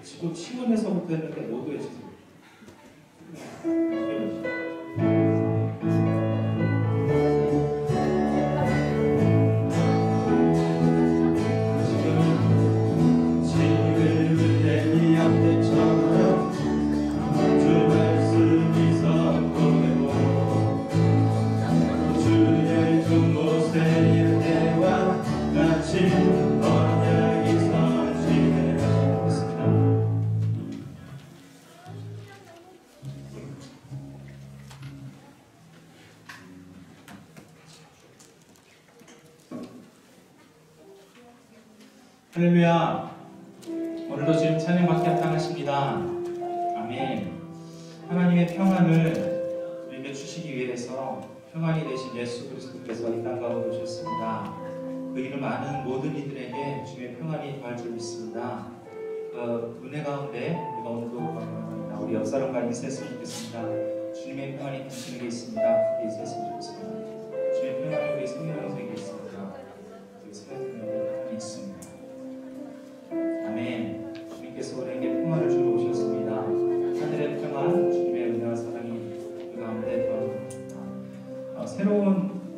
지금 시문에서부터 했는데 모두 해주세요. 할렐루야. 오늘도 주님 찬양받게 합당하십니다. 아멘. 하나님의 평안을 우리에게 주시기 위해서 평안이 되신 예수 그리스도께서 이 땅 가운데 오셨습니다. 그 이름 아는 모든 이들에게 주님의 평안이 더할 줄 믿습니다. 은혜 가운데 우리가 오늘도 우리 옆 사람과 인사했으면 좋겠습니다. 주님의 평안이 당신에게 있습니다. 인사했으면 좋겠습니다. 주님의 평안이 우리 성령에게 있습니다. 우리 성령에게 평안이 있습니다. 아멘. 주님께서 우리에게 평안을 주러 오셨습니다. 하늘의 평안, 주님의 은혜와 사랑이 그 가운데 더합니다. 새로운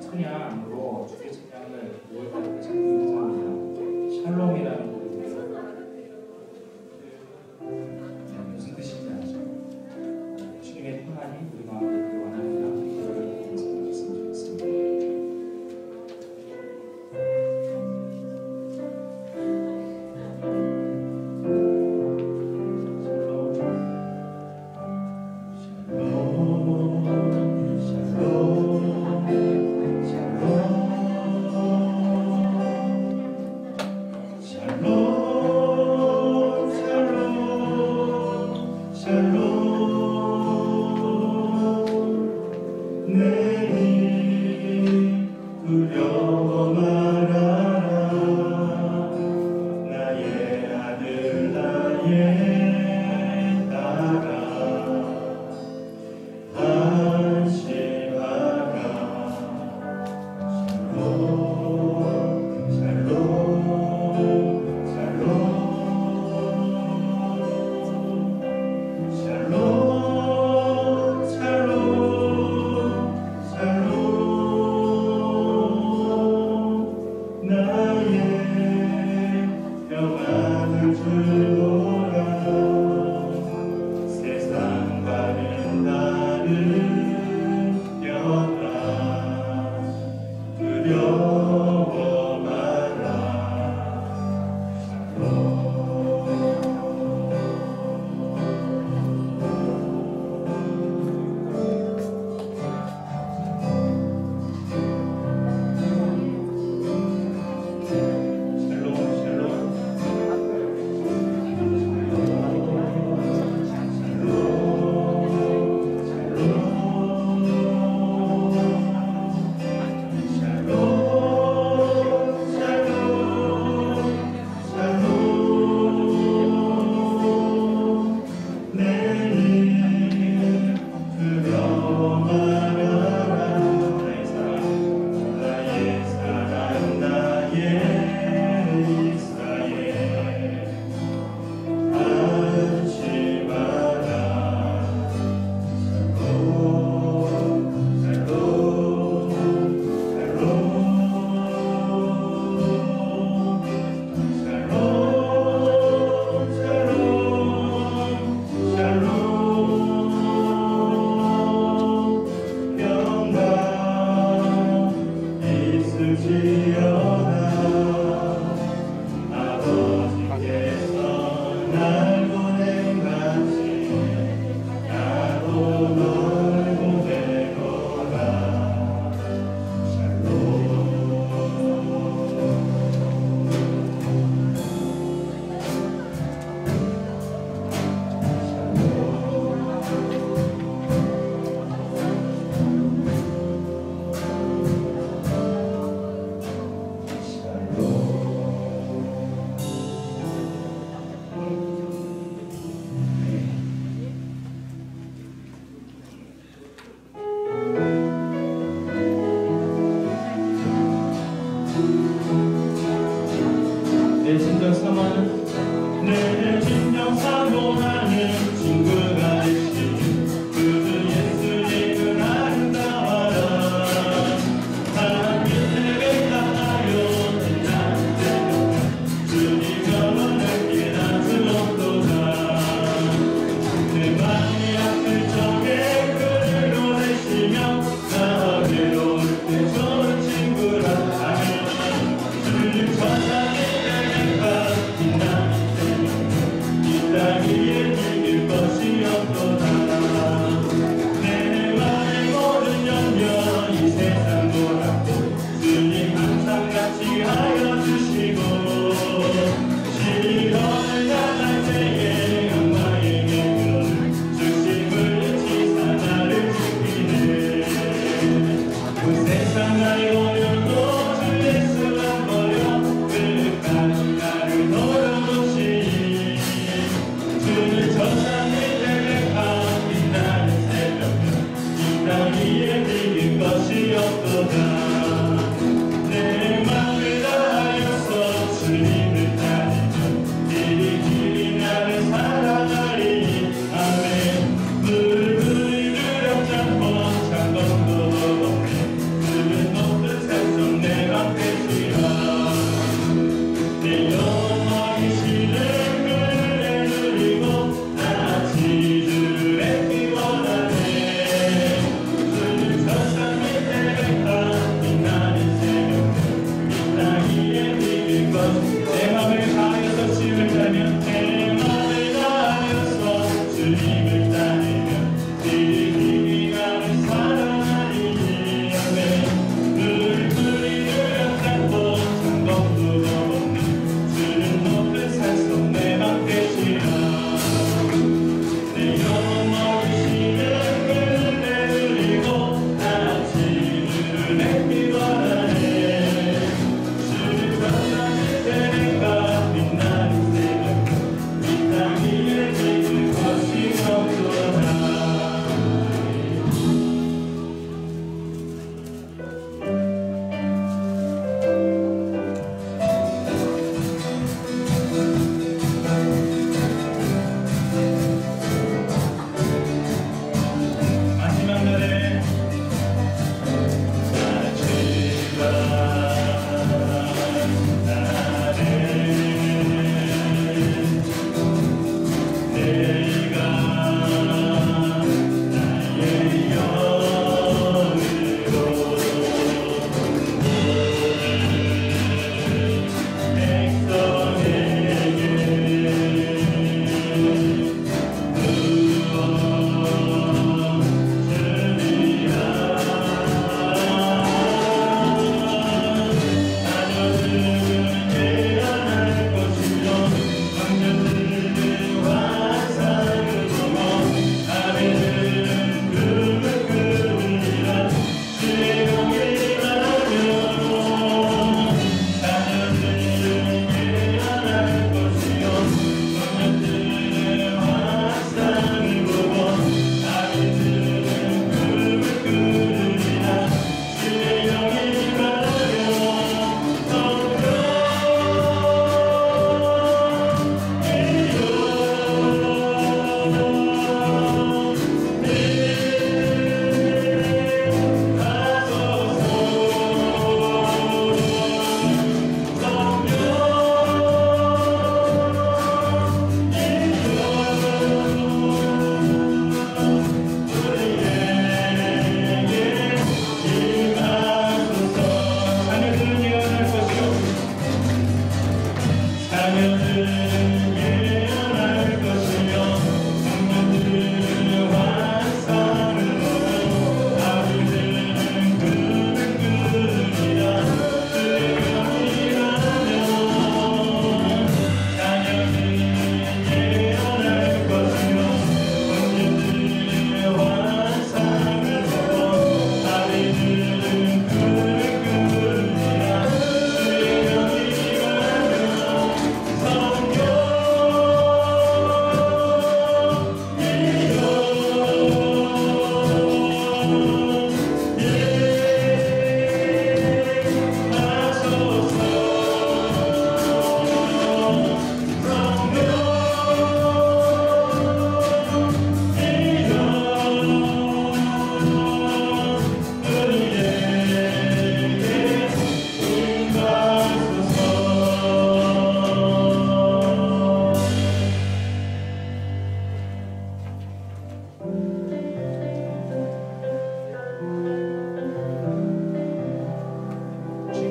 찬양으로 주의 찬양을 5월달부터 찬양합니다. 샬롬이라는 곡인데요. 무슨 뜻인지 아시죠? 주님의 평안이 우리 가운데 있기를 원합니다. 이거를 통해서 말씀을 드리겠습니다. 샬롬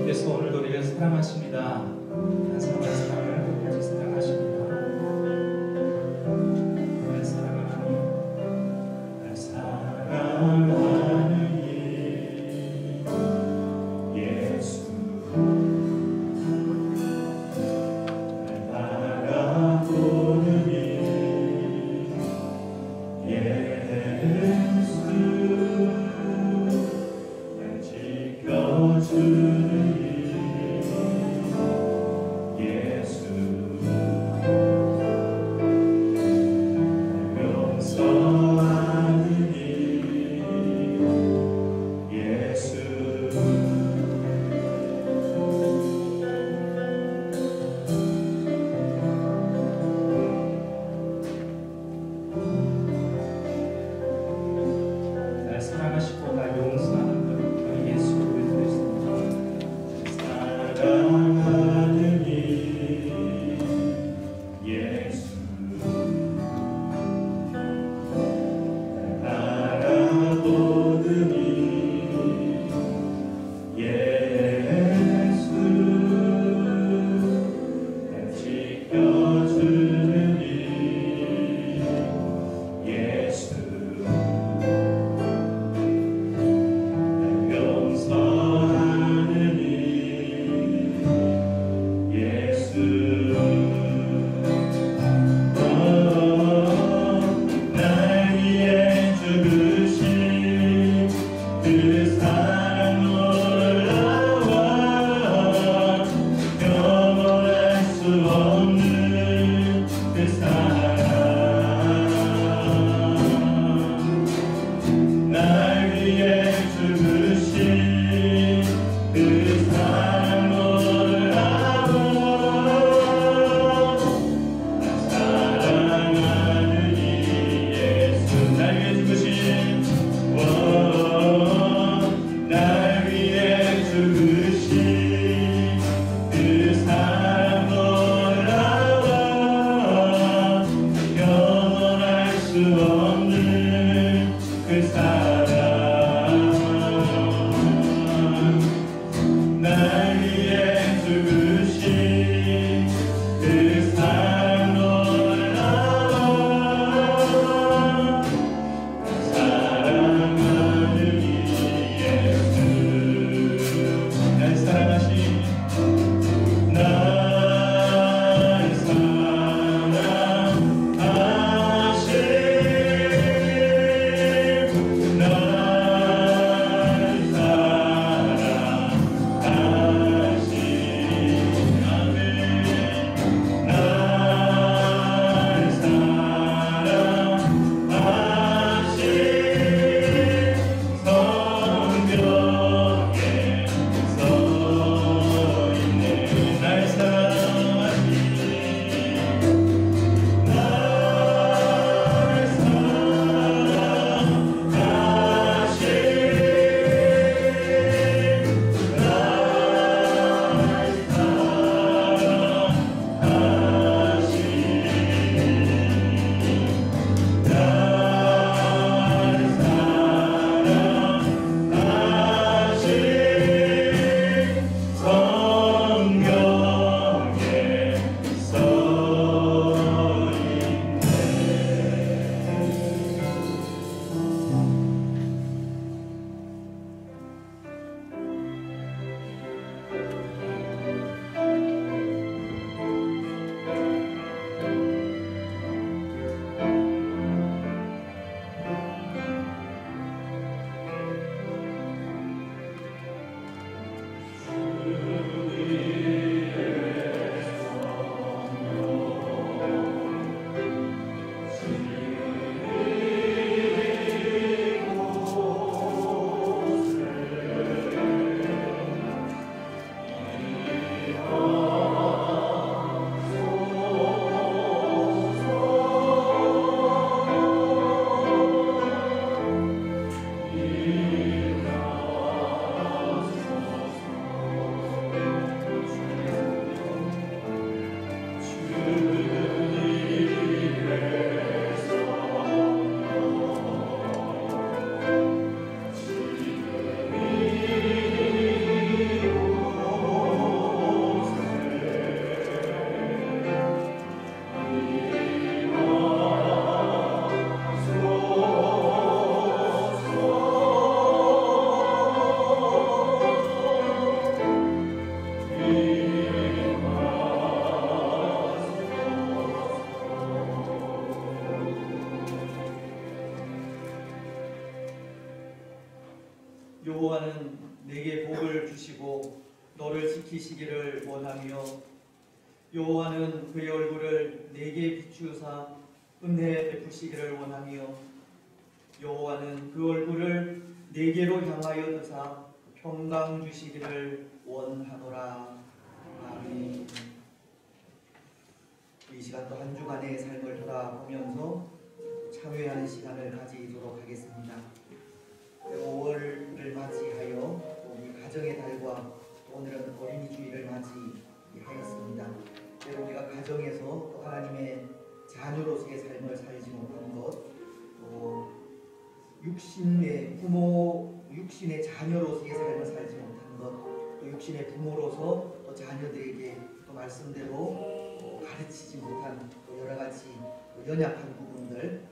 예수, 날 지켜 복을 주시고 너를 지키시기를 원하며 여호와는 그의 얼굴을 내게 비추사 은혜 베푸시기를 원하며 여호와는 그 얼굴을 내게로 향하여 드사 평강 주시기를 원하노라. 아멘. 이 시간 또 한 주간의 삶을 돌아보면서 참회하는 시간을 가지도록 하겠습니다. 5월을 맞이하여 우리 가정의 달과 오늘은 어린이 주일을 맞이하였습니다. 우리가 가정에서 또 하나님의 자녀로서의 삶을 살지 못한 것, 또 육신의 자녀로서의 삶을 살지 못한 것, 또 육신의 부모로서 또 자녀들에게 또 말씀대로 가르치지 못한 또 여러 가지 연약한 부분들,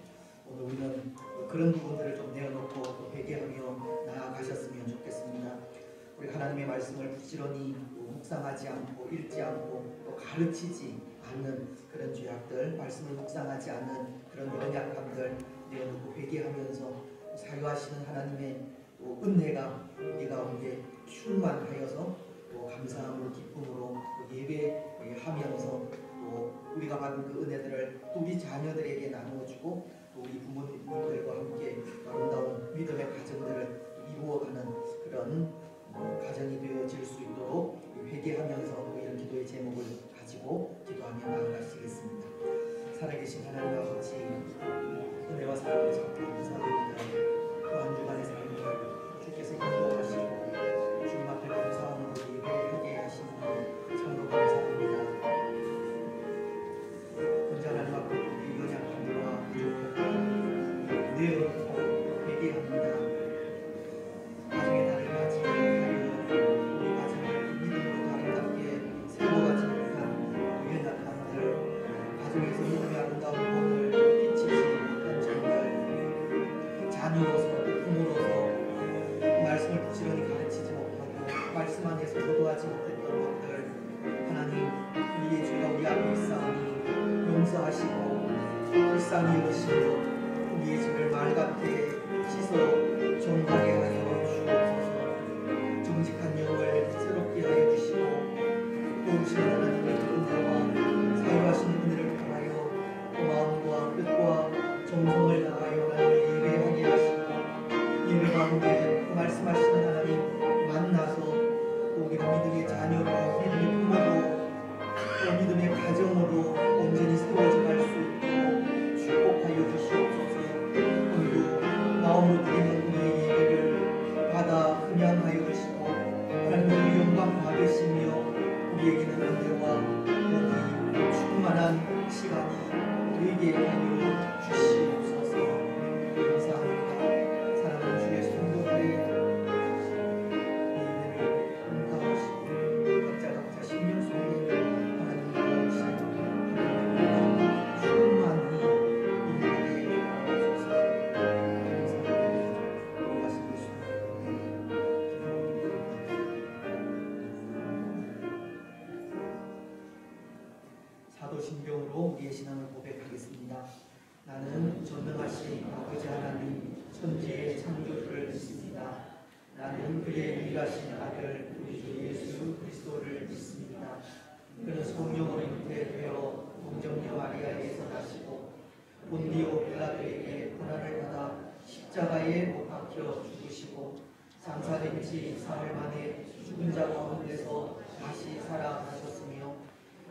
오늘 우리는 그런 부분들을 좀 내어놓고 또 회개하며 나아가셨으면 좋겠습니다. 우리 하나님의 말씀을 부지런히 묵상하지 않고 읽지 않고 또 가르치지 않는 그런 죄악들, 말씀을 묵상하지 않는 그런 연약함들 내어놓고 회개하면서 사유하시는 하나님의 은혜가 우리 가운데 충만하여서 또 감사함으로 기쁨으로 또 예배하면서 또 우리가 받은 그 은혜들을 또 우리 자녀들에게 나누어주고 또 우리 부모님들과 함께 아름다운 믿음의 가정들을 이루어가는 그런 가정이 되어질 수 있도록 회개하면서 이런 기도의 제목을 가지고 기도하며 나아가시겠습니다. 살아계신 하나님 아버지, 은혜와 사랑을 참고 감사합니다. 또 한 주간의 삶을 주께서 인도하시고 주님 앞에 감사함으로 예배하게 하시니 참으로 감사합니다. 혼자 하나님 앞에 우리 연약함과 부족함을 내어놓고 회개합니다. 가정의 날을 맞이하여 우리 가정을 믿음으로 아름답게 세워가지 못한 연약함들, 가정에서 믿음의 아름다운 본을 비치지 못한 점들, 자녀로서 부모로서 말씀을 부지런히 가르치지 못하고 말씀 안에서 도도하지 못했던 것들, 하나님 우리의 죄가 우리 앞에 있사오니 용서하시고 불쌍히 여기시며 우리의 죄를 맑게 씻어 정하게 하여 주옵소서. 정직한 영을 새롭게 하여 주시고 도우시는 하나님의 은혜와 사유하시는 은혜를 통하여 그 마음과 뜻과 정성을 다하여 하나님을 예배하게 하시고 예배 가운데 그 말씀하시는 하나님 만나서 또 우리가 믿음의 자녀로 믿음의 부모로 또 믿음의 가정으로 온전히 세워져 갈 수 있도록 축복하여 주시옵소서. 오늘도 마음으로 드리는 우리의 예배를 받아 금양하여 주시고 하나님의 영광 받으시며 우리에게는 은혜와 복이 충만한 시간이 되게 하여 주시옵소서. 감사합니다. 사랑하는 주의 성도들의 예배를 응답하시고 각자 심령 속에 하나님 나오신 하나님의 충만히 임하게 하옵소서. 감사합니다. 말씀 주시옵소서. 사도신경으로 우리의 신앙을 고백하겠습니다. 나는 전능하신 아버지 하나님 천지의 창조주를 믿습니다. 나는 그의 유일하신 아들 우리 주 예수 그리스도를 믿습니다. 그는 성령으로 잉태되어 동정녀 마리아에서 나시고 본디오 빌라도에게 고난을 받아 십자가에 못 박혀 죽으시고 장사된 지 사흘 만에 죽은 자 가운데서 다시 살아나셨으며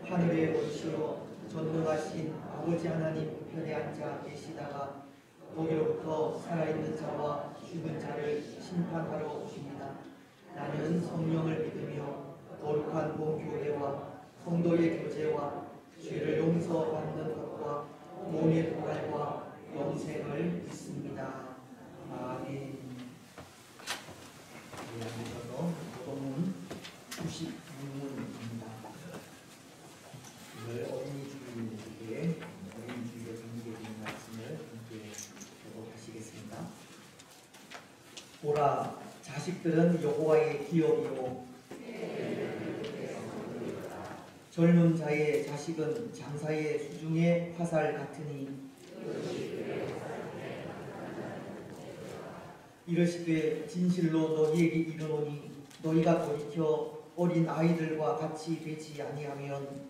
하늘에 오르시어 전능하신 아버지 하나님 편에 앉아 계시다가 거기로부터 살아있는 자와 죽은 자를 심판하러 오십니다. 나는 성령을 믿으며 거룩한 공교회와 성도의 교제와 죄를 용서받는 것과 몸의 부활과 영생을 믿습니다. 아멘. 이어서 본문 96문입니다. 오늘 어린이 주일에 관계된 말씀을 함께 교독하시겠습니다. 보라, 자식들은 여호와의 기업이요 젊은 자의 자식은 장사의 수중의 화살 같으니 이르시되 진실로 너희에게 이르노니 너희가 돌이켜 어린 아이들과 같이 되지 아니하면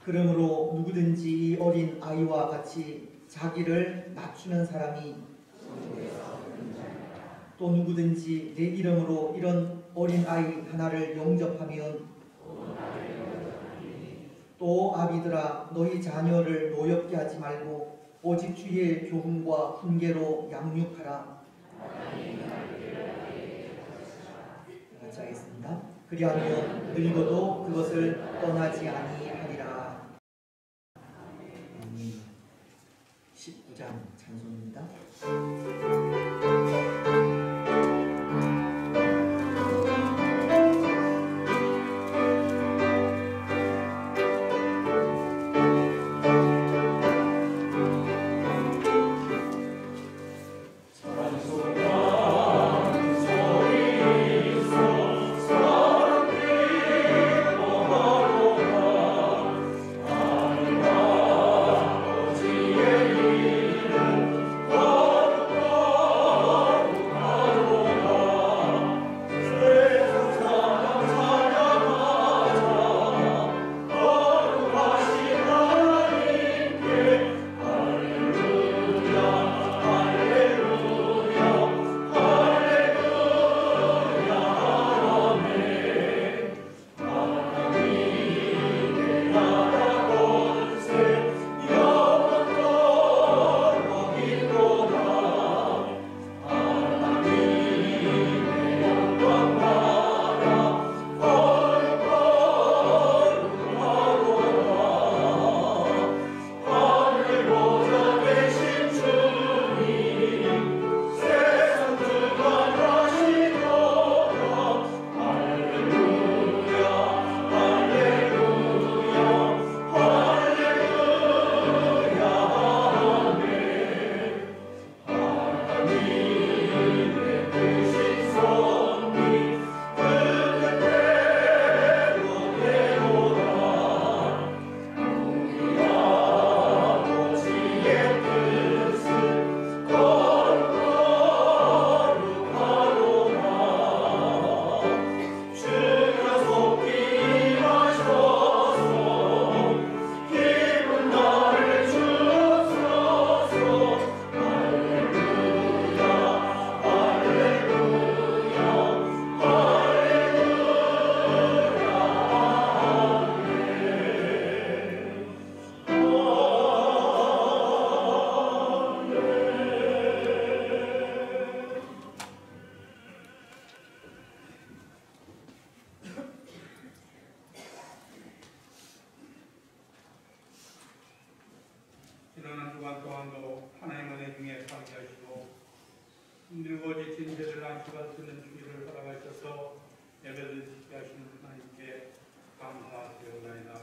그러므로 누구든지 이 어린 아이와 같이 자기를 낮추는 사람이 또 누구든지 내 이름으로 이런 어린 아이 하나를 영접하면 또 아비들아 너희 자녀를 노엽게 하지 말고 오직 주의 교훈과 훈계로 양육하라. 같이 하겠습니다. 그리하면 늙어도 그것을 떠나지 아니하리라. 19장 찬송입니다. 지난 주간 동안도 하나님 은혜 중에 살게 하시고 힘들고 지친 저를 안식할 수 있는 주의를 허락하셔서 예배를 지게 하시는 하나님께 감사드리옵나이다.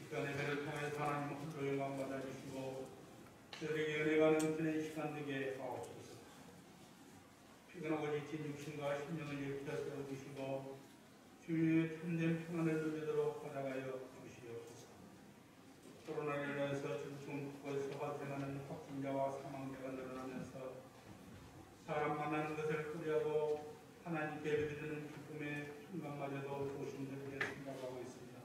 이번 예배를 통해서 하나님 홀로 영광 받아주시고 저에게 은혜가 넘치는 시간 되게 하옵소서. 피곤하고 지친 육신과 심령을 일으켜 세워주시고 주님의 참된 평안을 누리도록 허락하여 주시옵소서. 코로나로 인해서 지금 곳에서 발생하는 확진자와 사망자가 늘어나면서 사람 만나는 것을 꺼려하고 하나님께 예배드리는 기쁨의 순간마저도 조심스럽게 생각하고 있습니다.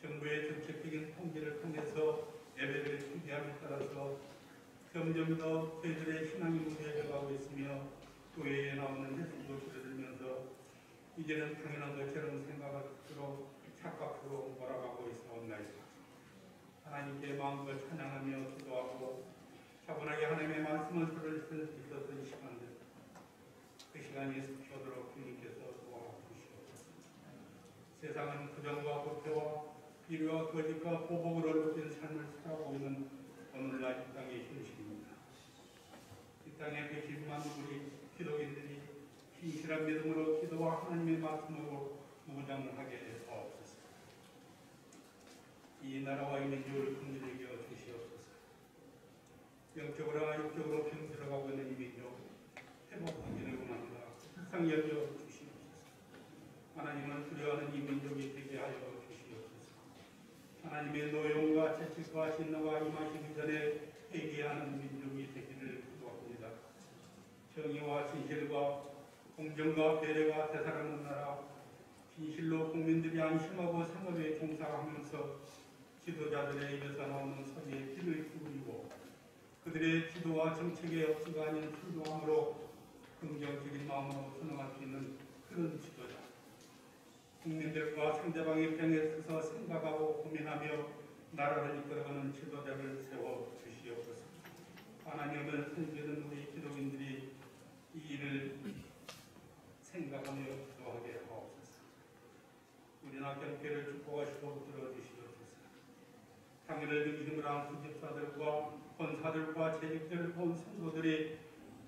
정부의 정책적인 통제를 통해서 예배를 준비함에 따라서 점점 더 저희들의 신앙이 무뎌져가고 있으며 교회에 나오는 횟수도 줄어들면서 이제는 당연한 것처럼 생각하도록 착각으로 몰아가고 있사옵나이다. 하나님께 마음껏 찬양하며 기도하고 차분하게 하나님의 말씀을 들을 수 있었던 시간들, 그 시간이 속혀도록 주님께서 도와주시옵소서. 세상은 부정과 부패와 비리와 거짓과 보복으로 높인 삶을 살아가고 있는 오늘날 이 땅의 현실입니다. 이 땅의 백십만 우리 기독인들이 신실한 믿음으로 기도와 하나님의 말씀으로 무장을 하게 하옵소서. 이 나라와 이 민족을 긍휼히 여겨 주시옵소서. 영적으로나 육적으로 병들어가고 있는 이 민족 회복하기를 원합니다. 불쌍히 여겨 주시옵소서. 하나님을 두려워하는 이 민족이 되게 하여 주시옵소서. 하나님의 노용과 채찍과 진노가 임하시기 전에 회개하는 민족이 되기를 기도합니다. 정의와 진실과 공정과 배려가 되살아나는 나라, 진실로 국민들이 안심하고 생업에 종사하면서 지도자들의 입에서 나오는 소리에 귀를 기울이고 그들의 지도와 정책의 억지가 아닌 순종함으로 긍정적인 마음으로 순응할 수 있는 그런 지도자, 국민들과 상대방의 편에 서서 생각하고 고민하며 나라를 이끌어가는 지도자를 세워 주시옵소서. 하나님을 섬기는 우리 기독인들이 이 일을 생각하며 기도하게 하옵소서. 우리나 경계를 축복하시고 들어주시옵소서. 당일을 중심으로 한 수집사들과 권사들과 재직들 본 성도들이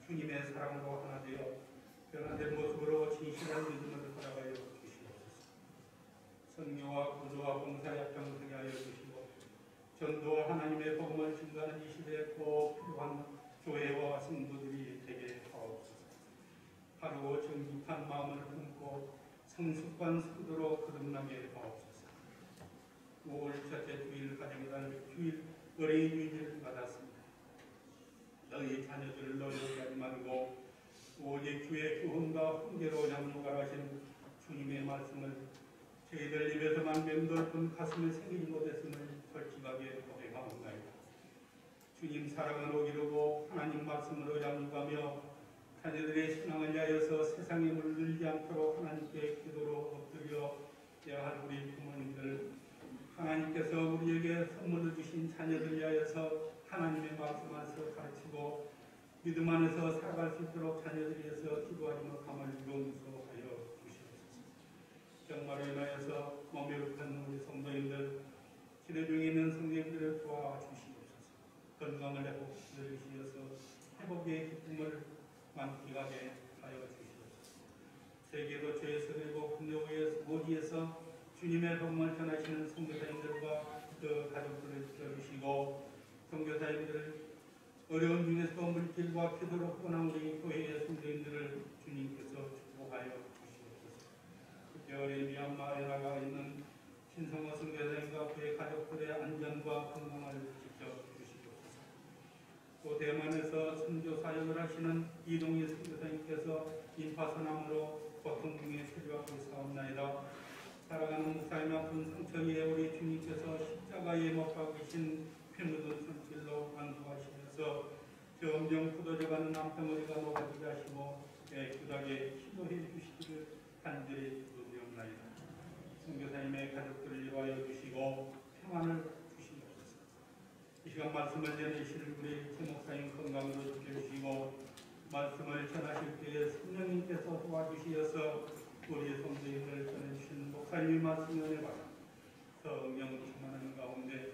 주님의 사랑으로 하나 되어 변화된 모습으로 진실한 믿음을 살아가여 주시옵소서. 성령과 구조와 봉사에 병성하게 하여 주시고 전도와 하나님의 복음을 증거하는 이 시대에 꼭 필요한 교회와 성도들이 되게 하옵소서. 바르고 정직한 마음을 품고 성숙한 성도로 거듭나게 하옵소서. 5월 첫째 주일 가정이라는 주일 어린이 주일을 받았습니다. 너희 자녀들을 너희에게 하지 말고 오직 주의 교훈과 훈계로 양육하라신 주님의 말씀을 저희들 입에서만 맴돌던 가슴에 새기지 못했음을 솔직하게 고백하옵나이다. 주님 사랑으로 이루고 하나님 말씀으로 양육하며 자녀들의 신앙을 위하여서 세상에 물들지 않도록 하나님께 기도로 엎드려 대할 우리 부모님들, 하나님께서 우리에게 선물을 주신 자녀들 위하여서 하나님의 말씀 안에서 가르치고 믿음 안에서 살아갈 수 있도록 자녀들 위해서 기도하지 못함을 용서하여 주시옵소서. 정말로 인하여서 몸이 불편한 우리 성도님들, 치료 중에 있는 성도님들을 도와주시옵소서. 건강을 회복시켜 주시어서 회복의 기쁨을 만끽하게 하여 주시옵소서. 세계도 죄에서 그리고 군대의 모지에서 주님의 복음을 전하시는 선교사님들과 그 가족들을 지켜주시고 선교사님들 어려운 중에서도 물질과 기도로 떠난 우리 교회의 선교인들을 주님께서 축복하여 주시옵소서. 특별히 미얀마에 나가 있는 신성호 선교사님과 그의 가족들의 안전과 건강을 지켜주시옵소서. 또 대만에서 선교 사역을 하시는 이동희 선교사님께서 임파선암으로 고통 중에 치료하고 있사옵나이다. 살아가는 목사님 아픈 상처 위에 우리 주님께서 십자가에 못 박으신 피 묻은 손길로 안수하시면서 점점 굳어져가는 남편머리가 녹아지게 하시고 깨끗하게 치료해 주시기를 간절히 기도드리옵나이다. 선교사님의 가족들을 위하여 주시고 평안을 주시옵소서. 이 시간 말씀을 전해주실 우리 최 목사님 건강으로 지켜주시고 말씀을 전하실 때에 성령님께서 도와주시어서 우리 성도님을 전해주신 목사님의 말씀을 은혜받아 성령 충만하는 가운데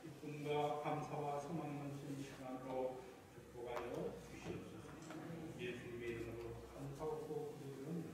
기쁨과 감사와 소망을 넘치는 시간으로 축복하여 주시옵소서. 예수님의 이름으로 감사하고 기도드립니다.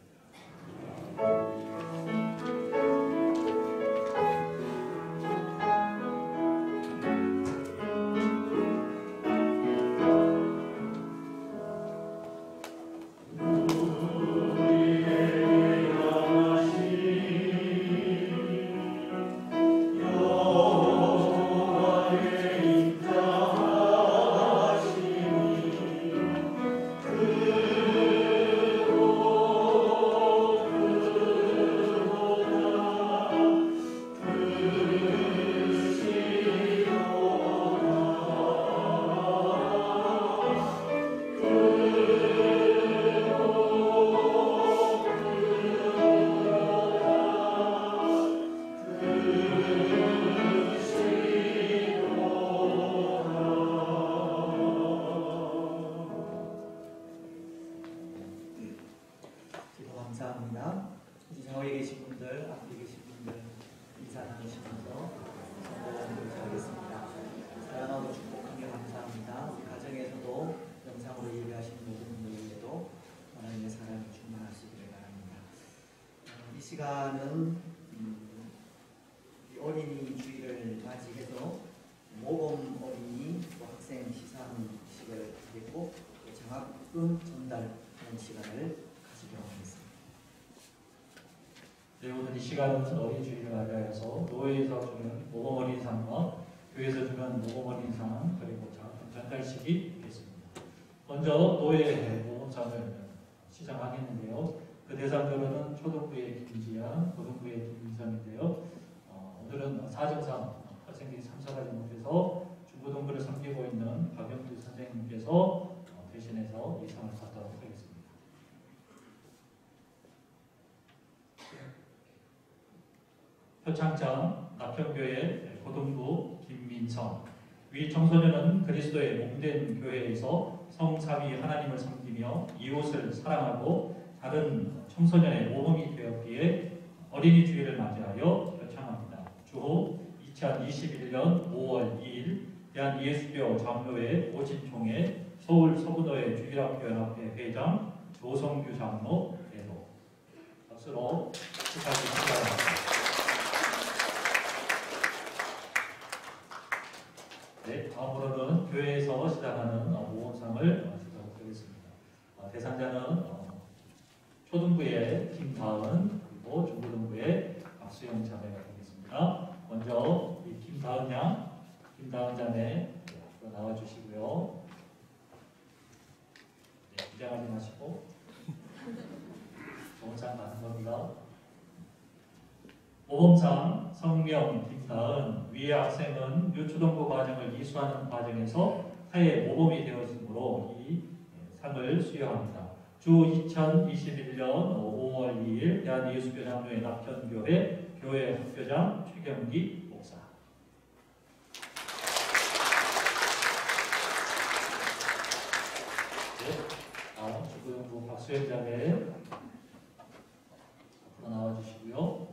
감사합니다. 좌우에 계신 분들, 앞에 계신 분들 인사 나누시면서 기도하겠습니다. 사랑하고 축복하며 감사합니다. 우리 가정에서도 영상으로 예배하시는 모든 분들에게도 하나님의 사랑이 충만하시기를 바랍니다. 이 시간은 어린이 주일을 맞이해서 모범 어린이 학생 시상식을 하겠고 장학금 전달하는 시간을 가지도록 하겠습니다. 네, 오늘 이 시간은 어린이주일을 맞이하여서 노회에서 주는 모범어린이상과 교회에서 주는 모범어린이상 그리고 장학금 전달식이 있겠습니다. 먼저 노회 모범상을 시작하겠는데요. 그 대상자로는 초등부의 김지양, 고등부의 김민성인데요. 오늘은 사정상 학생들이 참석하지 못해서 중고등부를 섬기고 있는 박영주 선생님께서 대신해서 이 상을 받도록 하겠습니다. 표창장 낙현교회 고등부 김민성. 위 청소년은 그리스도의 몸된 교회에서 성삼위 하나님을 섬기며 이웃을 사랑하고 다른 청소년의 모범이 되었기에 어린이 주일을 맞이하여 표창합니다. 주호 2021년 5월 2일 대한예수교 장로회 오진총회 서울 서구도의 주일학교연합회 회장 조성규 장로 대도. 박수로 축하드립니다. 네, 다음으로는 교회에서 시작하는 모범상을 주도록 하겠습니다. 대상자는 초등부의 김다은 그리고 중고등부의 박수영 자매가 되겠습니다. 먼저 이 김다은 자매 앞으로 나와주시고요. 네, 긴장하지 마시고 좋은 상 받는 겁니다. 모범상 성명 김다은. 위의 학생은 유초등부 과정을 이수하는 과정에서 타의 모범이 되었으므로 이 상을 수여합니다. 주 2021년 5월 2일 대한예수교 장로회 낙현교회 교회 학교장 최경기 목사. 네, 다음 중고등부 박수현 자매 앞으로 나와주시고요.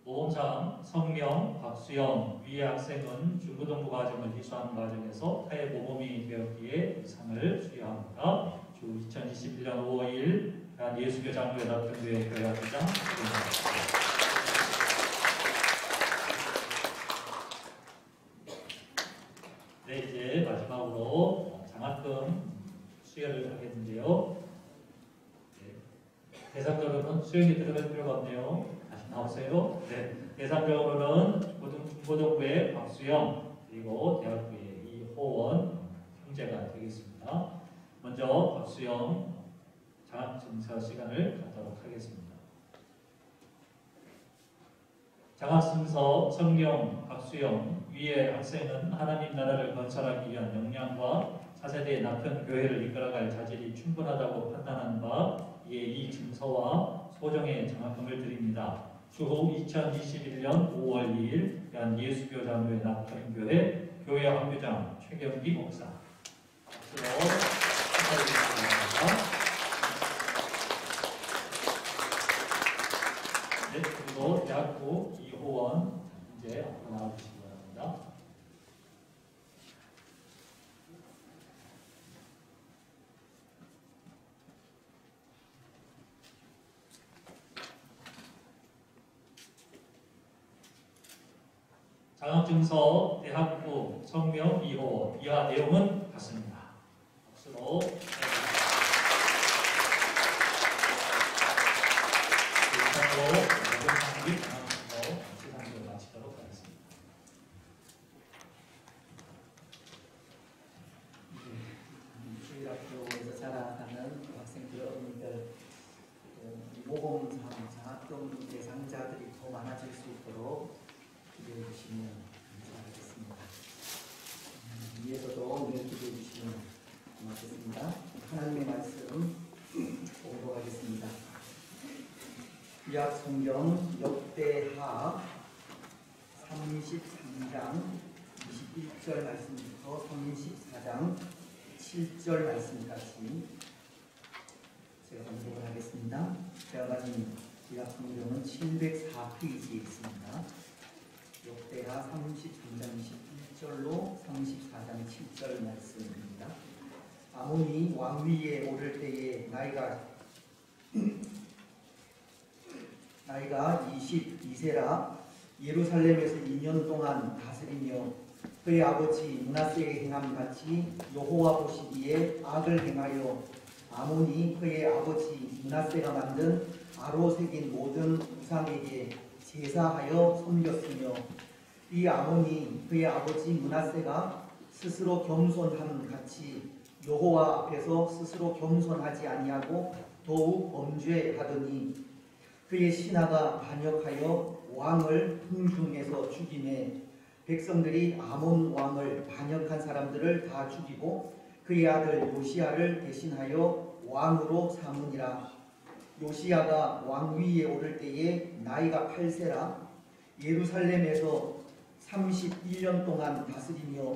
모범상 성명 박수영. 위의 학생은 중고등부 과정을 이수하는 과정에서 타의 모범이 되었기에 이 상을 수여합니다. 주 2021년 5월 2일 대한예수교 장로회 낙현교회 교회 학교장. 네, 이제 마지막으로 장학금 수여를 하겠는데요. 네, 대상자로는 수영이 들어갈 필요가 없네요. 나오세요. 네, 대상적으로는 중고등부의 박수영 그리고 대학부의 이호원 형제가 되겠습니다. 먼저 박수영 장학증서 시간을 갖도록 하겠습니다. 장학증서 성명 박수영. 위의 학생은 하나님 나라를 건설하기 위한 역량과 차세대 낙현 교회를 이끌어갈 자질이 충분하다고 판단한 바 이에 이 증서와 소정의 장학금을 드립니다. 주호 2021년 5월 2일 대한예수교 장로회 낙현교회 교회 학교장 최경기 목사. 박수로 축하드리겠습니다. 네, 그리고 대학부 이호원 이제 앞으로 나와주시기 바랍니다. 장학증서 대학부 성명 2호. 이하 내용은 같습니다. 박수로 이상으로 모범상 및 장학증서 시상을 마치도록 하겠습니다. 주일학교에서 자라나는 학생들, 어린이들 모범상 장학금 대상자들이 더 많아질 수 있도록 기도해 주시면 감사하겠습니다. 위에서도 늘 기도해 주시면 고맙겠습니다. 하나님의 말씀 공독하겠습니다. 구약 성경 역대하 33장 21절 말씀부터 34장 7절 말씀까지 제가 공독을 하겠습니다. 제가 가진 구약 성경은 704페이지에 있습니다. 역대하 33장 21절로 34장 7절 말씀입니다. 아몬이 왕위에 오를 때에 나이가 22세라 예루살렘에서 2년 동안 다스리며 그의 아버지 므낫세의 행함 같이 여호와 보시기에 악을 행하여 아몬이 그의 아버지 므낫세가 만든 아로 새긴 모든 우상에게 제사하여 섬겼으며 이 아몬이 그의 아버지 므낫세가 스스로 겸손함 같이 여호와 앞에서 스스로 겸손하지 아니하고 더욱 범죄하더니 그의 신하가 반역하여 왕을 흥중에서 죽이매 백성들이 아몬 왕을 반역한 사람들을 다 죽이고 그의 아들 요시야를 대신하여 왕으로 삼으니라. 요시야가 왕위에 오를 때에 나이가 8세라 예루살렘에서 31년 동안 다스리며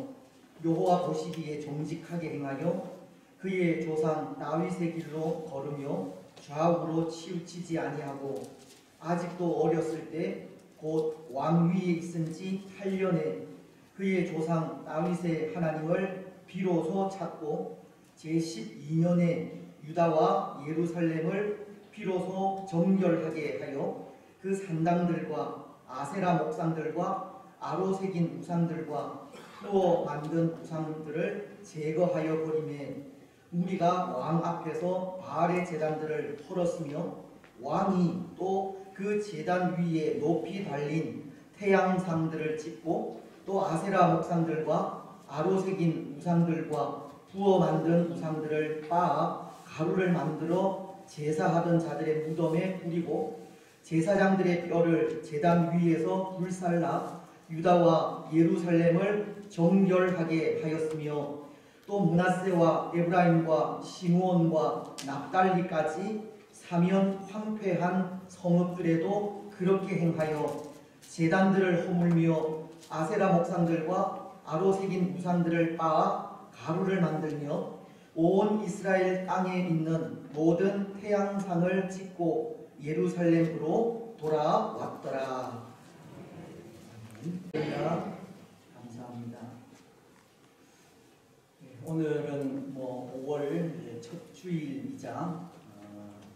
여호와 보시기에 정직하게 행하여 그의 조상 다윗의 길로 걸으며 좌우로 치우치지 아니하고 아직도 어렸을 때 곧 왕위에 있은 지 8년에 그의 조상 다윗의 하나님을 비로소 찾고 제12년에 유다와 예루살렘을 비로소 정결하게 하여 그 산당들과 아세라 목상들과 아로 새긴 우상들과 푸어 만든 우상들을 제거하여 버리매 우리가 왕 앞에서 바알의 제단들을 헐었으며 왕이 또 그 제단 위에 높이 달린 태양상들을 찍고 또 아세라 목상들과 아로 새긴 우상들과 부어 만든 우상들을 빻아 가루를 만들어 제사하던 자들의 무덤에 뿌리고 제사장들의 뼈를 제단 위에서 불살라 유다와 예루살렘을 정결하게 하였으며 또 므낫세와 에브라임과 시므온과 납달리까지 사면 황폐한 성읍들에도 그렇게 행하여 제단들을 허물며 아세라 목상들과 아로 새긴 우상들을 빻아 가루를 만들며 온 이스라엘 땅에 있는 모든 태양상을 찍고 예루살렘으로 돌아왔더라. 감사합니다. 오늘은 5월 첫 주일이자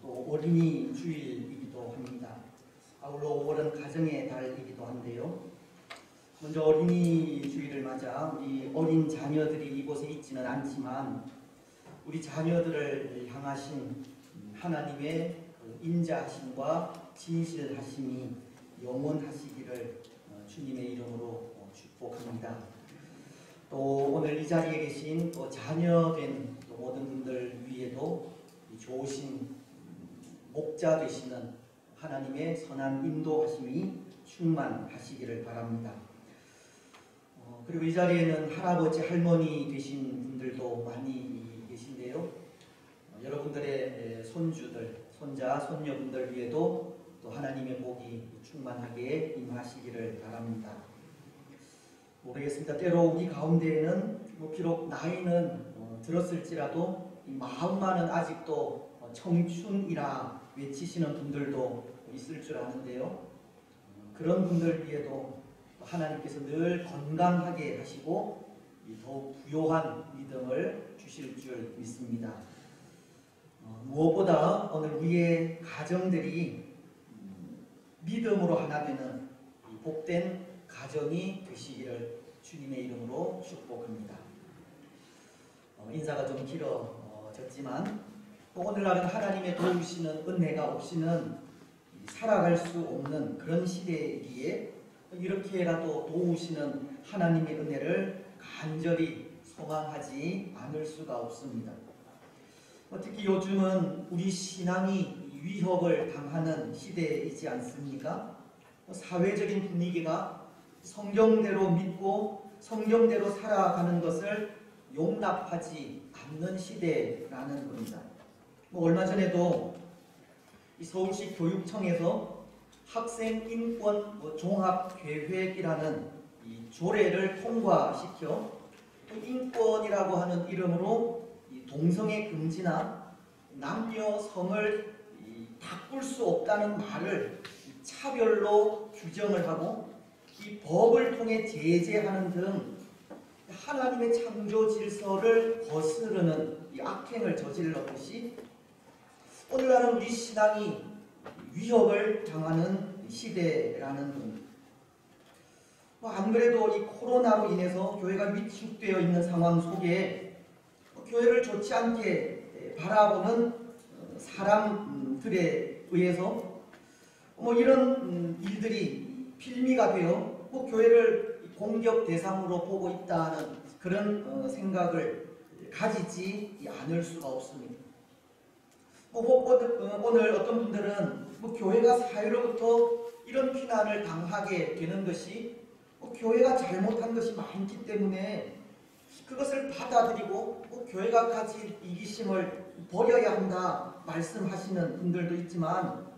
또 어린이 주일이기도 합니다. 아울러 5월은 가정의 달이기도 한데요. 먼저 어린이 주일을 맞아 우리 어린 자녀들이 이곳에 있지는 않지만 우리 자녀들을 향하신 하나님의 인자하심과 진실하심이 영원하시기를 주님의 이름으로 축복합니다. 또 오늘 이 자리에 계신 또 자녀된 또 모든 분들 위에도 좋으신 목자 되시는 하나님의 선한 인도하심이 충만하시기를 바랍니다. 그리고 이 자리에는 할아버지 할머니 되신 분들도 많이 계신데요. 여러분들의 손주들, 손자, 손녀분들 위에도 또 하나님의 복이 충만하게 임하시기를 바랍니다. 모르겠습니다. 때로 우리 가운데에는 비록 나이는 들었을지라도 이 마음만은 아직도 청춘이라 외치시는 분들도 있을 줄 아는데요. 그런 분들 위에도 하나님께서 늘 건강하게 하시고 더욱 부요한 믿음을 주실 줄 믿습니다. 무엇보다 오늘 우리의 가정들이 믿음으로 하나 되는 복된 가정이 되시기를 주님의 이름으로 축복합니다. 인사가 좀 길어졌지만 오늘날은 하나님의 도우시는 은혜가 없이는 살아갈 수 없는 그런 시대이기에 이렇게라도 도우시는 하나님의 은혜를 간절히 소망하지 않을 수가 없습니다. 특히 요즘은 우리 신앙이 위협을 당하는 시대이지 않습니까? 사회적인 분위기가 성경대로 믿고 성경대로 살아가는 것을 용납하지 않는 시대라는 겁니다. 얼마 전에도 이 서울시 교육청에서 학생 인권 종합계획이라는 이 조례를 통과시켜 인권이라고 하는 이름으로 이 동성애 금지나 남녀 성을 바꿀 수 없다는 말을 차별로 규정을 하고 이 법을 통해 제재하는 등 하나님의 창조 질서를 거스르는 이 악행을 저질렀듯이 오늘날은 우리 신앙이 위협을 당하는 시대라는 겁니다. 안 그래도 이 코로나로 인해서 교회가 위축되어 있는 상황 속에 교회를 좋지 않게 바라보는 사람들에 의해서 이런 일들이 필미가 되어 교회를 공격 대상으로 보고 있다는 그런 생각을 가지지 않을 수가 없습니다. 오늘 어떤 분들은 교회가 사회로부터 이런 비난을 당하게 되는 것이 교회가 잘못한 것이 많기 때문에 그것을 받아들이고 교회가 가진 이기심을 버려야 한다 말씀하시는 분들도 있지만,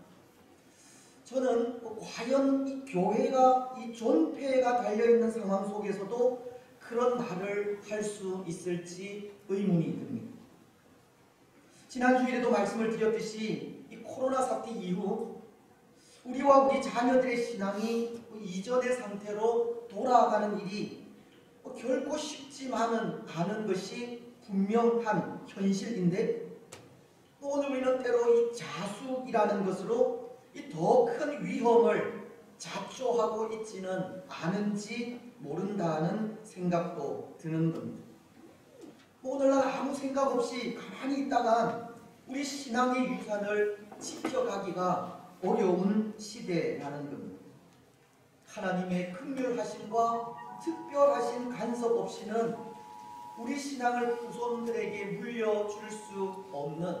저는 과연 이 교회가 이 존폐가 달려있는 상황 속에서도 그런 말을 할 수 있을지 의문이 듭니다. 지난 주일에도 말씀을 드렸듯이 이 코로나 사태 이후 우리와 우리 자녀들의 신앙이 이전의 상태로 돌아가는 일이 결코 쉽지만은 않은 것이 분명한 현실인데, 오늘 우리는 때로 이 자숙이라는 것으로 이 더 큰 위험을 자초하고 있지는 않은지 모른다는 생각도 드는 겁니다. 오늘날 아무 생각 없이 가만히 있다간 우리 신앙의 유산을 지켜가기가 어려운 시대라는 겁니다. 하나님의 긍휼하심과 특별하신 간섭 없이는 우리 신앙을 후손들에게 물려줄 수 없는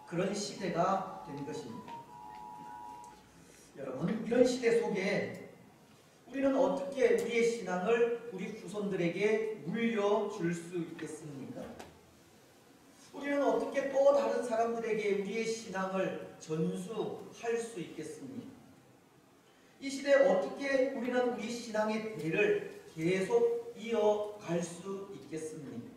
그런 시대가 된 것입니다. 여러분, 이런 시대 속에 우리는 어떻게 우리의 신앙을 우리 후손들에게 물려줄 수 있겠습니까? 우리는 어떻게 또 다른 사람들에게 우리의 신앙을 전수할 수 있겠습니까? 이 시대에 어떻게 우리는 우리 신앙의 대를 계속 이어갈 수 있겠습니까?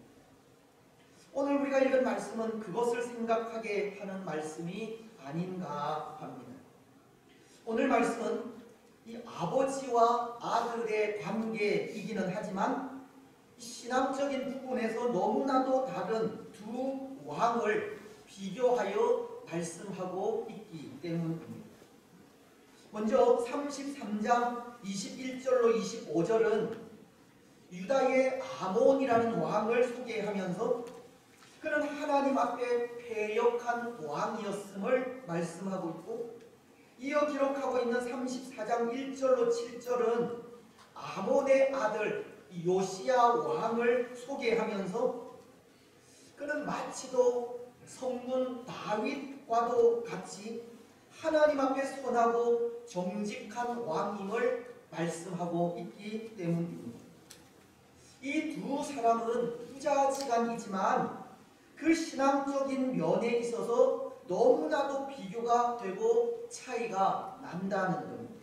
오늘 우리가 읽은 말씀은 그것을 생각하게 하는 말씀이 아닌가 합니다. 오늘 말씀은 이 아버지와 아들의 관계이기는 하지만 신앙적인 부분에서 너무나도 다른 두 왕을 비교하여 말씀하고 있기 때문입니다. 먼저 33장 21절로 25절은 유다의 아몬이라는 왕을 소개하면서 그는 하나님 앞에 패역한 왕이었음을 말씀하고 있고, 이어 기록하고 있는 34장 1절로 7절은 아몬의 아들 요시야 왕을 소개하면서 그는 마치도 성군 다윗과도 같이 하나님 앞에 선하고 정직한 왕임을 말씀하고 있기 때문입니다. 이 두 사람은 부자지간이지만 그 신앙적인 면에 있어서 너무나도 비교가 되고 차이가 난다는 겁니다.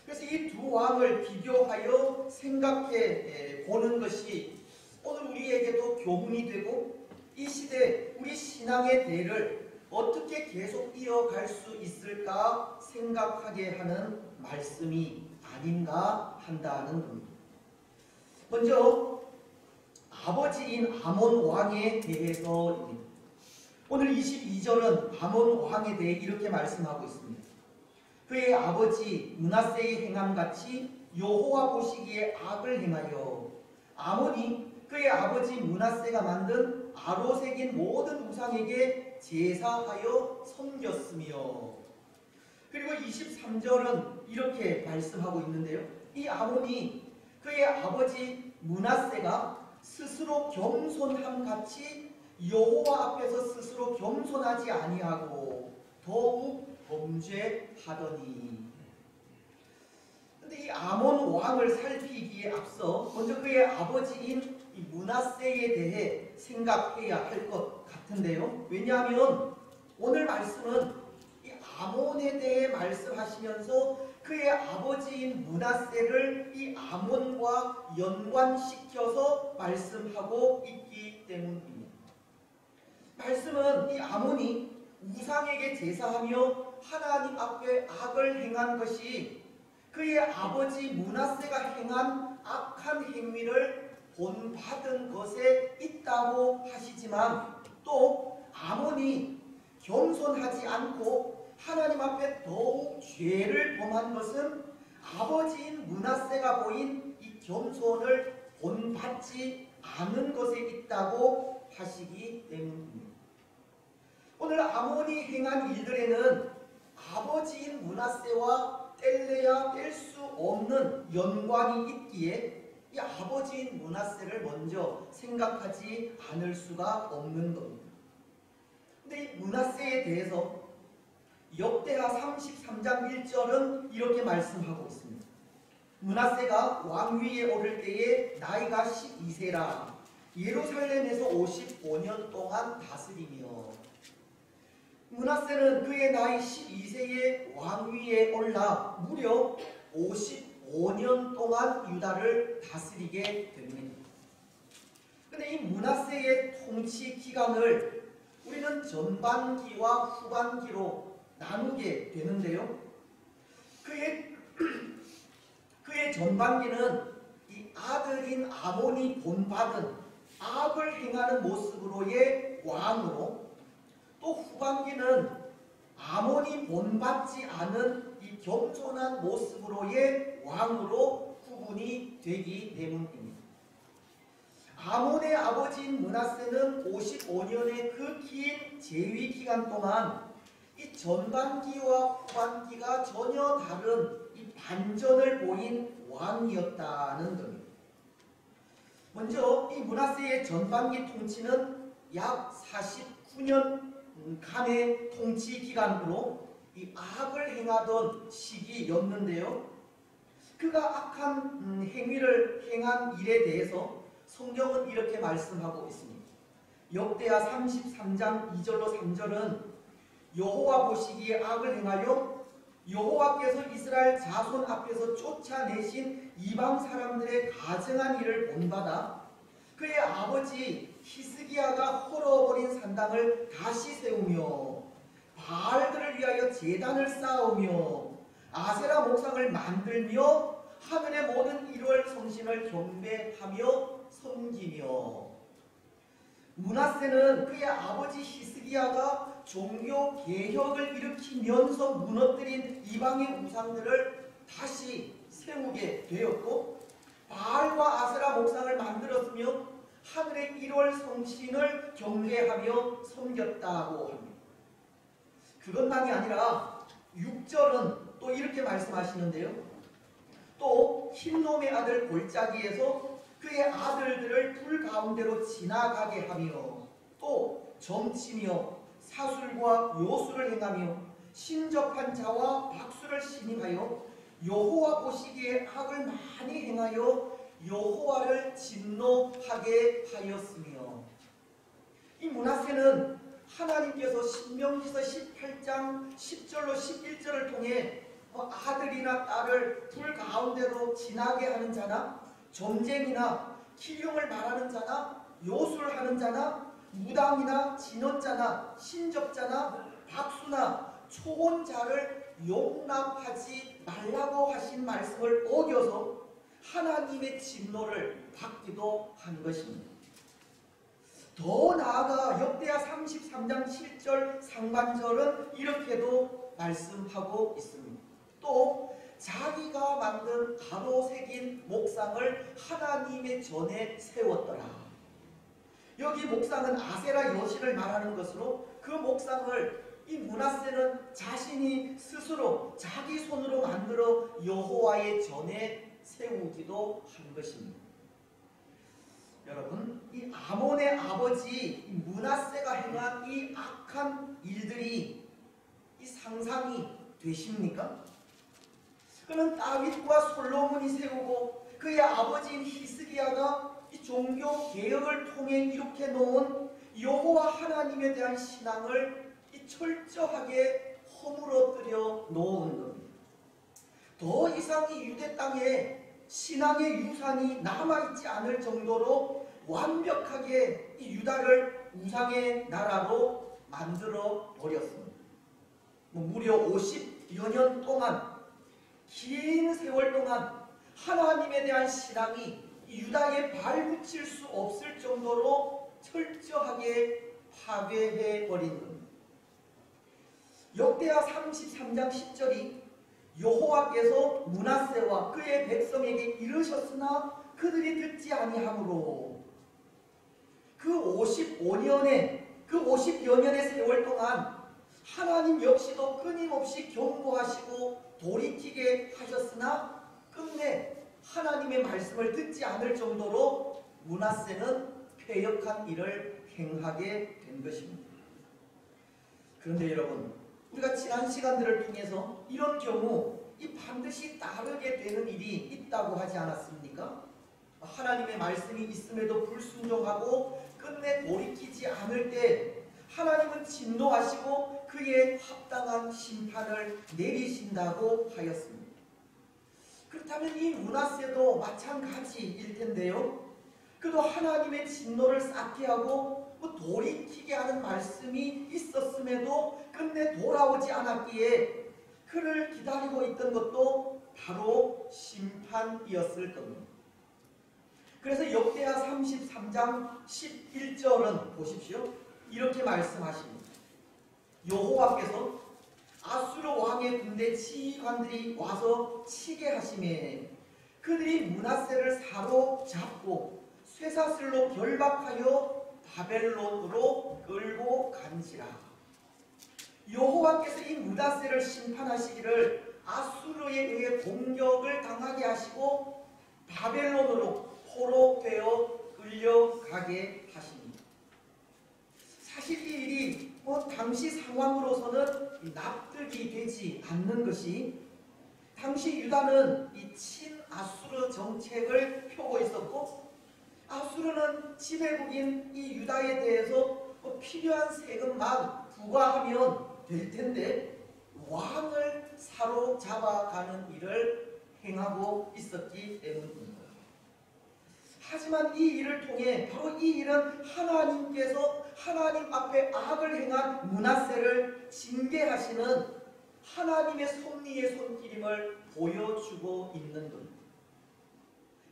그래서 이 두 왕을 비교하여 생각해 보는 것이 오늘 우리에게도 교훈이 되고 이 시대 우리 신앙의 대를 어떻게 계속 이어갈 수 있을까 생각하게 하는 말씀이 아닌가 한다는 겁니다. 먼저 아버지인 아몬 왕에 대해서입니다. 오늘 22절은 아몬 왕에 대해 이렇게 말씀하고 있습니다. 그의 아버지 므낫세의 행함같이 여호와 보시기에 악을 행하여 아몬이 그의 아버지 므낫세가 만든 아로색인 모든 우상에게 제사하여 섬겼으며, 그리고 23절은 이렇게 말씀하고 있는데요. 이 아몬이 그의 아버지 므낫세가 스스로 겸손함같이 여호와 앞에서 스스로 겸손하지 아니하고 더욱 범죄하더니. 근데 이 아몬 왕을 살피기에 앞서 먼저 그의 아버지인 이 므낫세에 대해 생각해야 할 것 같은데요. 왜냐하면 오늘 말씀은 이 아몬에 대해 말씀하시면서 그의 아버지인 므낫세를 이 아몬과 연관시켜서 말씀하고 있기 때문입니다. 말씀은 이 아몬이 우상에게 제사하며 하나님 앞에 악을 행한 것이 그의 아버지 므낫세가 행한 악한 행위를 본받은 것에 있다고 하시지만, 또 아몬이 겸손하지 않고 하나님 앞에 더욱 죄를 범한 것은 아버지인 므낫세가 보인 이 겸손을 본받지 않은 것에 있다고 하시기 때문입니다. 오늘 아몬이 행한 일들에는 아버지인 므낫세와 뗄래야 뗄 수 없는 연관이 있기에 이 아버지인 므낫세를 먼저 생각하지 않을 수가 없는 겁니다. 근데 이 므낫세에 대해서 역대하 33장 1절은 이렇게 말씀하고 있습니다. 므낫세가 왕위에 오를 때에 나이가 12세라 예루살렘에서 55년 동안 다스리며, 므낫세는 그의 나이 12세에 왕위에 올라 무려 55년 동안 유다를 다스리게 됩니다. 근데 이 므낫세의 통치 기간을 우리는 전반기와 후반기로 나누게 되는데요. 그의 전반기는 이 아들인 아몬이 본받은 악을 행하는 모습으로의 왕으로, 또 후반기는 아몬이 본받지 않은 이 겸손한 모습으로의 왕으로 구분이 되기 때문입니다. 아몬의 아버지인 므낫세는 55년의 그 긴 재위 기간 동안 이 전반기와 후반기가 전혀 다른 이 반전을 보인 왕이었다는 겁니다. 먼저 이 므낫세의 전반기 통치는 약 49년간의 통치 기간으로 이 악을 행하던 시기였는데요. 그가 악한 행위를 행한 일에 대해서 성경은 이렇게 말씀하고 있습니다. 역대하 33장 2절로 3절은 여호와 보시기에 악을 행하여 여호와께서 이스라엘 자손 앞에서 쫓아내신 이방 사람들의 가증한 일을 본받아 그의 아버지 히스기야가 헐어버린 산당을 다시 세우며 바알들을 위하여 제단을 쌓으며 아세라 목상을 만들며 하늘의 모든 일월 성신을 경배하며 섬기며, 므낫세는 그의 아버지 히스기야가 종교 개혁을 일으키면서 무너뜨린 이방의 우상들을 다시 세우게 되었고, 바알과 아세라 목상을 만들었으며 하늘의 1월 성신을 경배하며 섬겼다고 합니다. 그것만이 아니라 6절은 또 이렇게 말씀하시는데요. 또 흰놈의 아들 골짜기에서 그의 아들들을 불 가운데로 지나가게 하며, 또 점치며 사술과 요술을 행하며 신접한 자와 박수를 신임하여 여호와 보시기에 악을 많이 행하여 여호와를 진노하게 하였으며, 이 므낫세는 하나님께서 신명기서 18장 10절로 11절을 통해 아들이나 딸을 불 가운데로 지나게 하는 자나 점쟁이나 기륭을 말하는 자나 요술하는 자나 무당이나 진언자나 신접자나 박수나 초혼자를 용납하지 말라고 하신 말씀을 어겨서 하나님의 진노를 받기도 한 것입니다. 더 나아가 역대하 33장 7절 상반절은 이렇게도 말씀하고 있습니다. 또 자기가 만든 가로 새긴 목상을 하나님의 전에 세웠더라. 여기 목상은 아세라 여신을 말하는 것으로, 그 목상을 이 므낫세는 자신이 스스로 자기 손으로 만들어 여호와의 전에 세우기도 한 것입니다. 여러분, 이 아몬의 아버지 므낫세가 행한 이 악한 일들이 이 상상이 되십니까? 그는 다윗과 솔로몬이 세우고 그의 아버지인 히스기야가 이 종교 개혁을 통해 이렇게 놓은 여호와 하나님에 대한 신앙을 이 철저하게 허물어뜨려 놓은 겁니다. 더 이상 이 유대 땅에 신앙의 유산이 남아있지 않을 정도로 완벽하게 이 유다를 우상의 나라로 만들어 버렸습니다. 무려 50여 년 동안, 긴 세월 동안 하나님에 대한 신앙이 유다에 발붙일 수 없을 정도로 철저하게 파괴해 버린 겁니다. 역대하 33장 10절이 여호와께서 므낫세와 그의 백성에게 이르셨으나 그들이 듣지 아니하므로, 그 50여 년의 세월 동안 하나님 역시도 끊임없이 경고하시고 돌이키게 하셨으나 끝내 하나님의 말씀을 듣지 않을 정도로 므낫세는 패역한 일을 행하게 된 것입니다. 그런데 여러분, 우리가 지난 시간들을 통해서 이런 경우 이 반드시 따르게 되는 일이 있다고 하지 않았습니까? 하나님의 말씀이 있음에도 불순종하고 끝내 돌이키지 않을 때 하나님은 진노하시고 그에 합당한 심판을 내리신다고 하였습니다. 그렇다면 이 므낫세도 마찬가지일 텐데요. 그도 하나님의 진노를 쌓게 하고 돌이키게 하는 말씀이 있었음에도 끝내 돌아오지 않았기에 그를 기다리고 있던 것도 바로 심판이었을 겁니다. 그래서 역대하 33장 11절은 보십시오. 이렇게 말씀하십니다. 여호와께서 아수르 왕의 군대 지휘관들이 와서 치게 하시매 그들이 므낫세를 사로잡고 쇠사슬로 결박하여 바벨론으로 끌고 간지라. 여호와께서 이 므낫세를 심판하시기를 아수르에 의해 공격을 당하게 하시고 바벨론으로 포로되어 끌려가게 하십니다. 사실 이 일이 당시 상황으로서는 납득이 되지 않는 것이, 당시 유다는 이 친아수르 정책을 펴고 있었고 아수르는 지배국인 이 유다에 대해서 필요한 세금만 부과하면 될 텐데 왕을 사로잡아가는 일을 행하고 있었기 때문입니다. 하지만 이 일을 통해 바로 이 일은 하나님께서 하나님 앞에 악을 행한 므낫세를 징계하시는 하나님의 섭리의 손길임을 보여주고 있는 겁니다.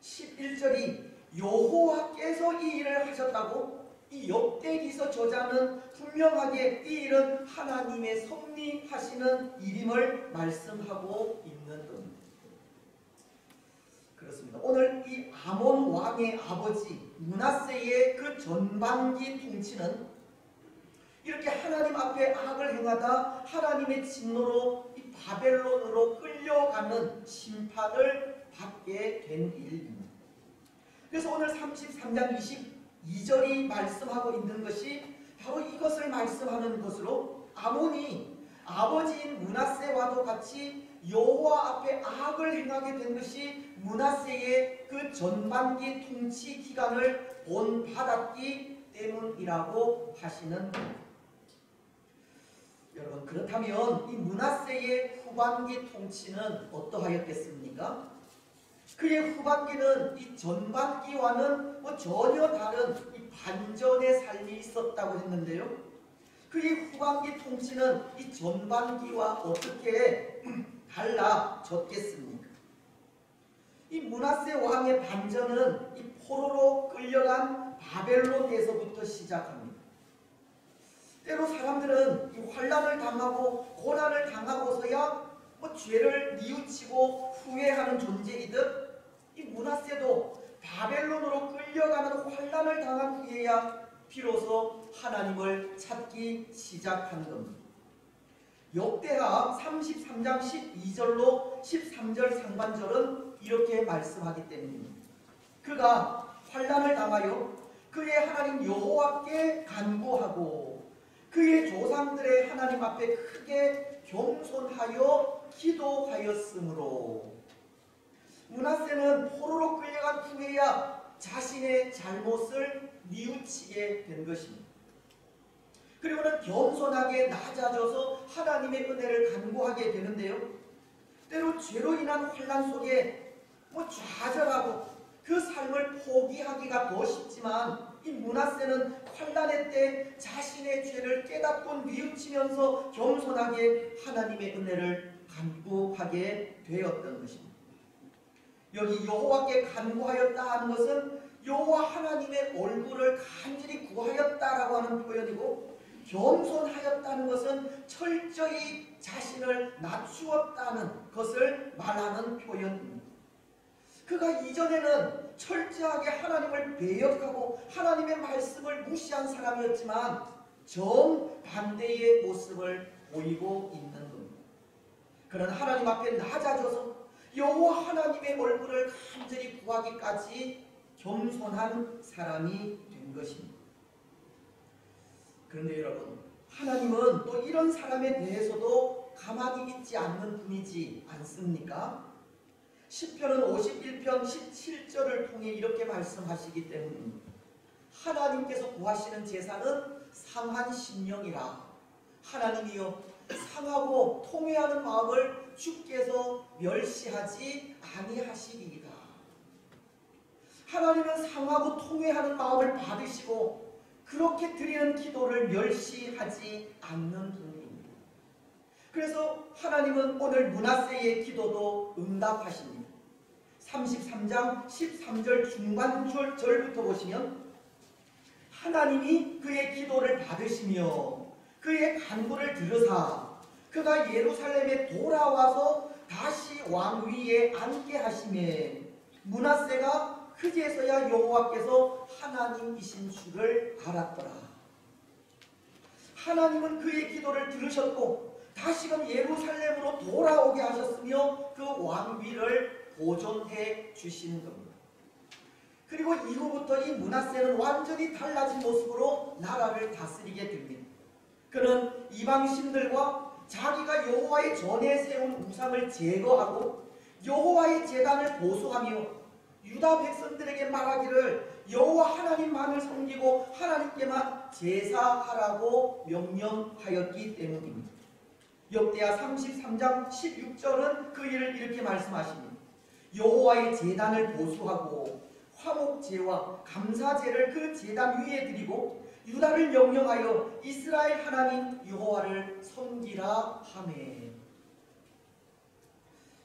11절이 여호와께서 이 일을 하셨다고 이 역대기서 저자는 분명하게 이 일은 하나님의 섭리하시는 일임을 말씀하고 있는 겁니다. 그렇습니다. 오늘 이 아몬 왕의 아버지 므낫세의 그 전반기 통치는 이렇게 하나님 앞에 악을 행하다 하나님의 진노로 이 바벨론으로 끌려가는 심판을 받게 된 일입니다. 그래서 오늘 33장 22절이 말씀하고 있는 것이 바로 이것을 말씀하는 것으로 아몬이 아버지인 므낫세와도 같이 여호와 앞에 악을 행하게 된 것이 므낫세의 그 전반기 통치 기간을 본받았기 때문이라고 하시는 겁니다. 여러분, 그렇다면 이 므낫세의 후반기 통치는 어떠하였겠습니까? 그의 후반기는 이 전반기와는 전혀 다른 이 반전의 삶이 있었다고 했는데요. 그의 후반기 통치는 이 전반기와 어떻게 달라졌겠습니까? 이 므낫세 왕의 반전은 이 포로로 끌려간 바벨론에서부터 시작합니다. 때로 사람들은 이 환난을 당하고 고난을 당하고서야 죄를 뉘우치고 후회하는 존재이듯 이 므낫세도 바벨론으로 끌려가는 환난을 당한 후에야 비로소 하나님을 찾기 시작하는 겁니다. 역대하 33장 12절로 13절 상반절은 이렇게 말씀하기 때문입니다. 그가 환난을 당하여 그의 하나님 여호와께 간구하고 그의 조상들의 하나님 앞에 크게 겸손하여 기도하였으므로 므낫세는 포로로 끌려간 후에야 자신의 잘못을 뉘우치게 된 것입니다. 그리고는 겸손하게 낮아져서 하나님의 은혜를 간구하게 되는데요. 때로 죄로 인한 환난 속에 좌절하고 그 삶을 포기하기가 더 쉽지만 이 므낫세는 환난의 때 자신의 죄를 깨닫고 뉘우치면서 겸손하게 하나님의 은혜를 간구하게 되었던 것입니다. 여기 여호와께 간구하였다 하는 것은 여호와 하나님의 얼굴을 간절히 구하였다라고 하는 표현이고, 겸손하였다는 것은 철저히 자신을 낮추었다는 것을 말하는 표현입니다. 그가 이전에는 철저하게 하나님을 배역하고 하나님의 말씀을 무시한 사람이었지만 정반대의 모습을 보이고 있는 겁니다. 그는 하나님 앞에 낮아져서 여호와 하나님의 얼굴을 간절히 구하기까지 겸손한 사람이 된 것입니다. 그런데 여러분, 하나님은 또 이런 사람에 대해서도 가만히 있지 않는 분이지 않습니까? 시편은 51편 17절을 통해 이렇게 말씀하시기 때문입니다. 하나님께서 구하시는 제사는 상한 심령이라. 하나님이여, 상하고 통회하는 마음을 주께서 멸시하지 아니하시리이다. 하나님은 상하고 통회하는 마음을 받으시고 그렇게 드리는 기도를 멸시하지 않는 분입니다. 그래서 하나님은 오늘 므낫세의 기도도 응답하십니다. 33장 13절 중반절부터 보시면 하나님이 그의 기도를 받으시며 그의 간구를 들으사 그가 예루살렘에 돌아와서 다시 왕위에 앉게 하시매 므낫세가 그제서야 여호와께서 하나님이신 줄을 알았더라. 하나님은 그의 기도를 들으셨고 다시금 예루살렘으로 돌아오게 하셨으며 그 왕위를 보존해 주신 겁니다. 그리고 이후부터 이 므낫세는 완전히 달라진 모습으로 나라를 다스리게 됩니다. 그는 이방신들과 자기가 여호와의 전에 세운 우상을 제거하고 여호와의 제단을 보수하며 유다 백성들에게 말하기를 여호와 하나님만을 섬기고 하나님께만 제사하라고 명령하였기 때문입니다. 역대하 33장 16절은 그 일을 이렇게 말씀하십니다. 여호와의 제단을 보수하고 화목제와 감사제를 그 제단 위에 드리고 유다를 명령하여 이스라엘 하나님 여호와를 섬기라 하매.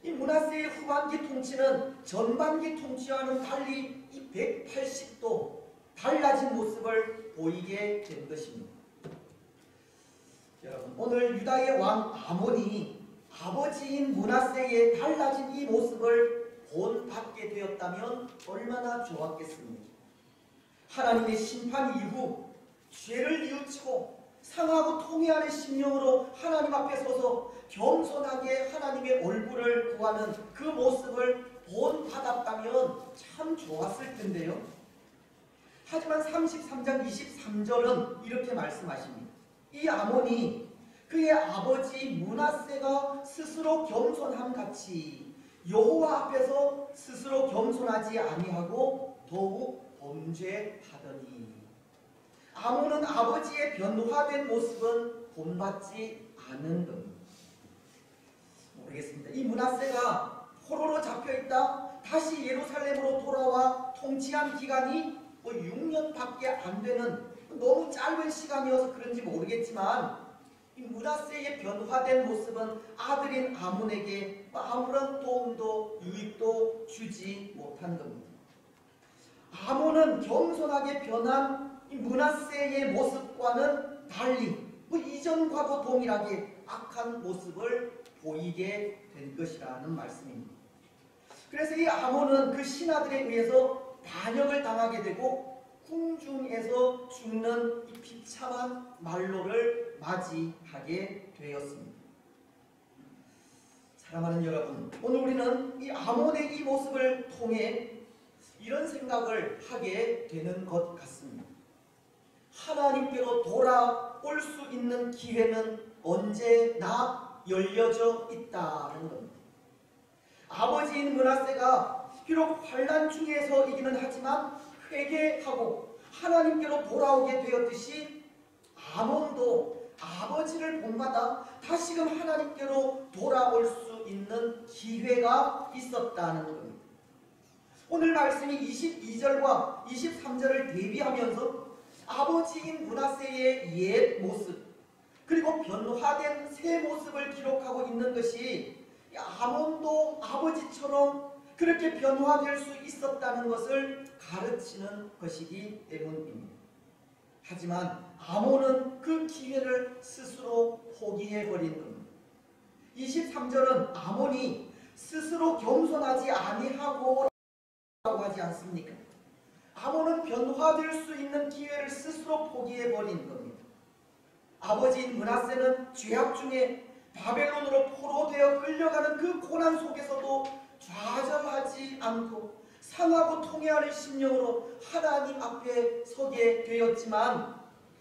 이 므낫세의 후반기 통치는 전반기 통치와는 달리 이 180도 달라진 모습을 보이게 된 것입니다. 여러분, 오늘 유다의 왕 아몬이 아버지인 므낫세의 달라진 이 모습을 본받게 되었다면 얼마나 좋았겠습니까? 하나님의 심판 이후 죄를 뉘우치고 상하고 통회하는 심령으로 하나님 앞에 서서 겸손하게 하나님의 얼굴을 구하는 그 모습을 본받았다면 참 좋았을 텐데요. 하지만 33장 23절은 이렇게 말씀하십니다. 이 아몬이 그의 아버지 므낫세가 스스로 겸손함 같이 여호와 앞에서 스스로 겸손하지 아니하고 더욱 범죄하더니. 아몬은 아버지의 변화된 모습은 본받지 않은 겁니다. 모르겠습니다. 이 므낫세가 포로로 잡혀있다 다시 예루살렘으로 돌아와 통치한 기간이 6년밖에 안 되는 너무 짧은 시간이어서 그런지 모르겠지만 이 므낫세의 변화된 모습은 아들인 아몬에게 아무런 도움도 유익도 주지 못한 겁니다. 아몬은 겸손하게 변한 이 므낫세의 모습과는 달리 이전과도 동일하게 악한 모습을 보이게 된 것이라는 말씀입니다. 그래서 이 아몬은 그 신하들에 의해서 반역을 당하게 되고 궁중에서 죽는 이 비참한 말로를 맞이하게 되었습니다. 사랑하는 여러분, 오늘 우리는 이 아몬의 이 모습을 통해 이런 생각을 하게 되는 것 같습니다. 하나님께로 돌아올 수 있는 기회는 언제나 열려져 있다는 겁니다. 아버지인 므낫세가 비록 환난 중에서이기는 하지만 회개하고 하나님께로 돌아오게 되었듯이 아몬도 아버지를 본받아 다시금 하나님께로 돌아올 수 있는 기회가 있었다는 겁니다. 오늘 말씀이 22절과 23절을 대비하면서 아버지인 므낫세의 옛 모습 그리고 변화된 새 모습을 기록하고 있는 것이 아몬도 아버지처럼 그렇게 변화될 수 있었다는 것을 가르치는 것이기 때문입니다. 하지만 아몬은 그 기회를 스스로 포기해버린 겁니다. 23절은 아몬이 스스로 겸손하지 아니하고 라고 하지 않습니까? 아몬은 변화될 수 있는 기회를 스스로 포기해버린 겁니다. 아버지인 므낫세는 죄악 중에 바벨론으로 포로되어 끌려가는 그 고난 속에서도 좌절하지 않고 상하고 통회하는 심령으로 하나님 앞에 서게 되었지만,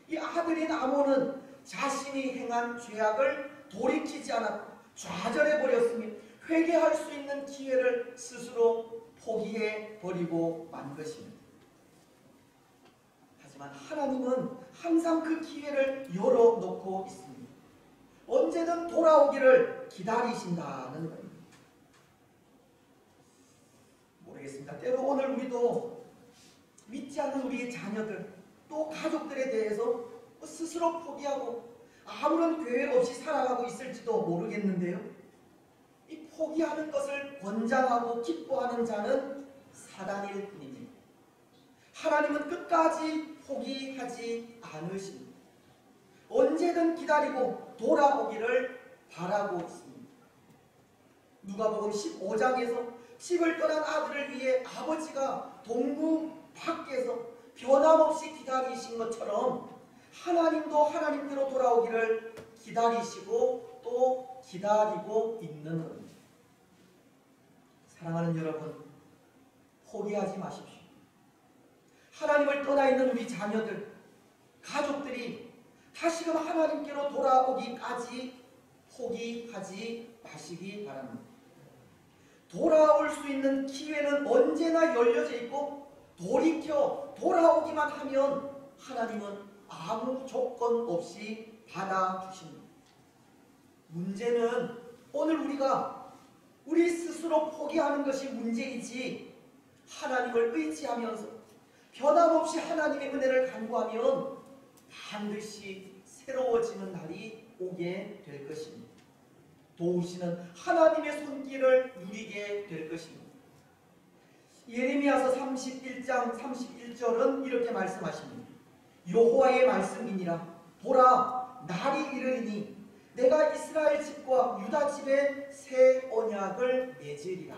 이 아들인 아몬은 자신이 행한 죄악을 돌이키지 않았고 좌절해 버렸으며 회개할 수 있는 기회를 스스로 포기해 버리고 만 것입니다. 하지만 하나님은 항상 그 기회를 열어놓고 있습니다. 언제든 돌아오기를 기다리신다는 겁니다. 모르겠습니다. 때로 오늘 우리도 믿지 않는 우리의 자녀들 또 가족들에 대해서 스스로 포기하고 아무런 계획 없이 살아가고 있을지도 모르겠는데요. 이 포기하는 것을 권장하고 기뻐하는 자는 사단일 뿐입니다. 하나님은 끝까지 포기하지 않으십니다. 언제든 기다리고 돌아오기를 바라고 있습니다. 누가복음 15장에서 집을 떠난 아들을 위해 아버지가 동무 밖에서 변함없이 기다리신 것처럼 하나님도 하나님께로 돌아오기를 기다리시고 또 기다리고 있는 겁니다. 사랑하는 여러분, 포기하지 마십시오. 하나님을 떠나 있는 우리 자녀들, 가족들이 다시금 하나님께로 돌아오기까지 포기하지 마시기 바랍니다. 돌아올 수 있는 기회는 언제나 열려져 있고 돌이켜 돌아오기만 하면 하나님은 아무 조건 없이 받아주십니다. 문제는 오늘 우리가 우리 스스로 포기하는 것이 문제이지, 하나님을 의지하면서 변함없이 하나님의 은혜를 간구하면 반드시 새로워지는 날이 오게 될 것입니다. 도우시는 하나님의 손길을 누리게 될 것입니다. 예레미야서 31장 31절은 이렇게 말씀하십니다. 여호와의 말씀이니라. 보라, 날이 이르리니 내가 이스라엘 집과 유다 집에 새 언약을 맺으리라.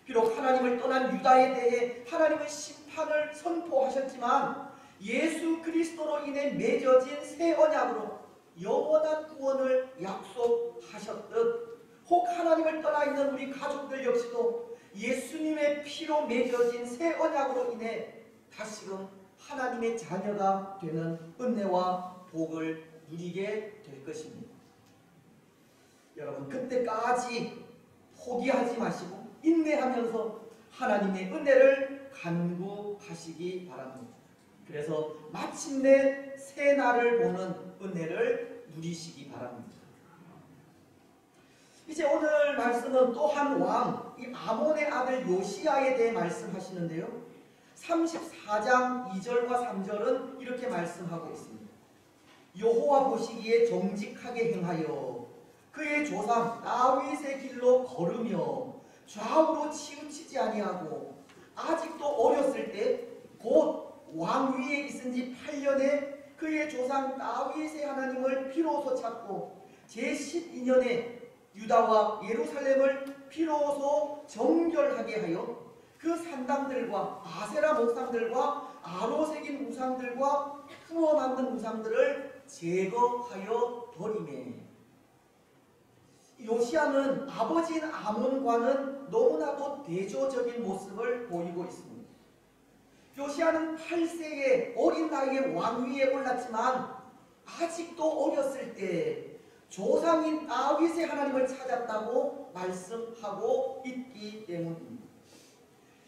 비록 하나님을 떠난 유다에 대해 하나님은 심판을 선포하셨지만 예수 그리스도로 인해 맺어진 새 언약으로 영원한 구원을 약속하셨듯, 혹 하나님을 떠나 있는 우리 가족들 역시도 예수님의 피로 맺어진 새 언약으로 인해 다시금 하나님의 자녀가 되는 은혜와 복을 누리게 될 것입니다. 여러분, 그때까지 포기하지 마시고 인내하면서 하나님의 은혜를 간구하시기 바랍니다. 그래서 마침내 새 날을 보는 은혜를 누리시기 바랍니다. 이제 오늘 말씀은 또 한 왕, 이 아몬의 아들 요시야에 대해 말씀하시는데요. 34장 2절과 3절은 이렇게 말씀하고 있습니다. 여호와 보시기에 정직하게 행하여 그의 조상 다윗의 길로 걸으며 좌우로 치우치지 아니하고 아직도 어렸을 때 곧 왕위에 있은 지 8년에 그의 조상 다윗의 하나님을 비로소 찾고 제12년에 유다와 예루살렘을 비로소 정결하게 하여 그 산당들과 아세라 목상들과 아로 새긴 우상들과 구워 만든 우상들을 제거하여 버리매. 요시야는 아버지인 아몬과는 너무나도 대조적인 모습을 보이고 있습니다. 요시야는 8세의 어린 나이에 왕위에 올랐지만 아직도 어렸을 때 조상인 다윗의 하나님을 찾았다고 말씀하고 있기 때문입니다.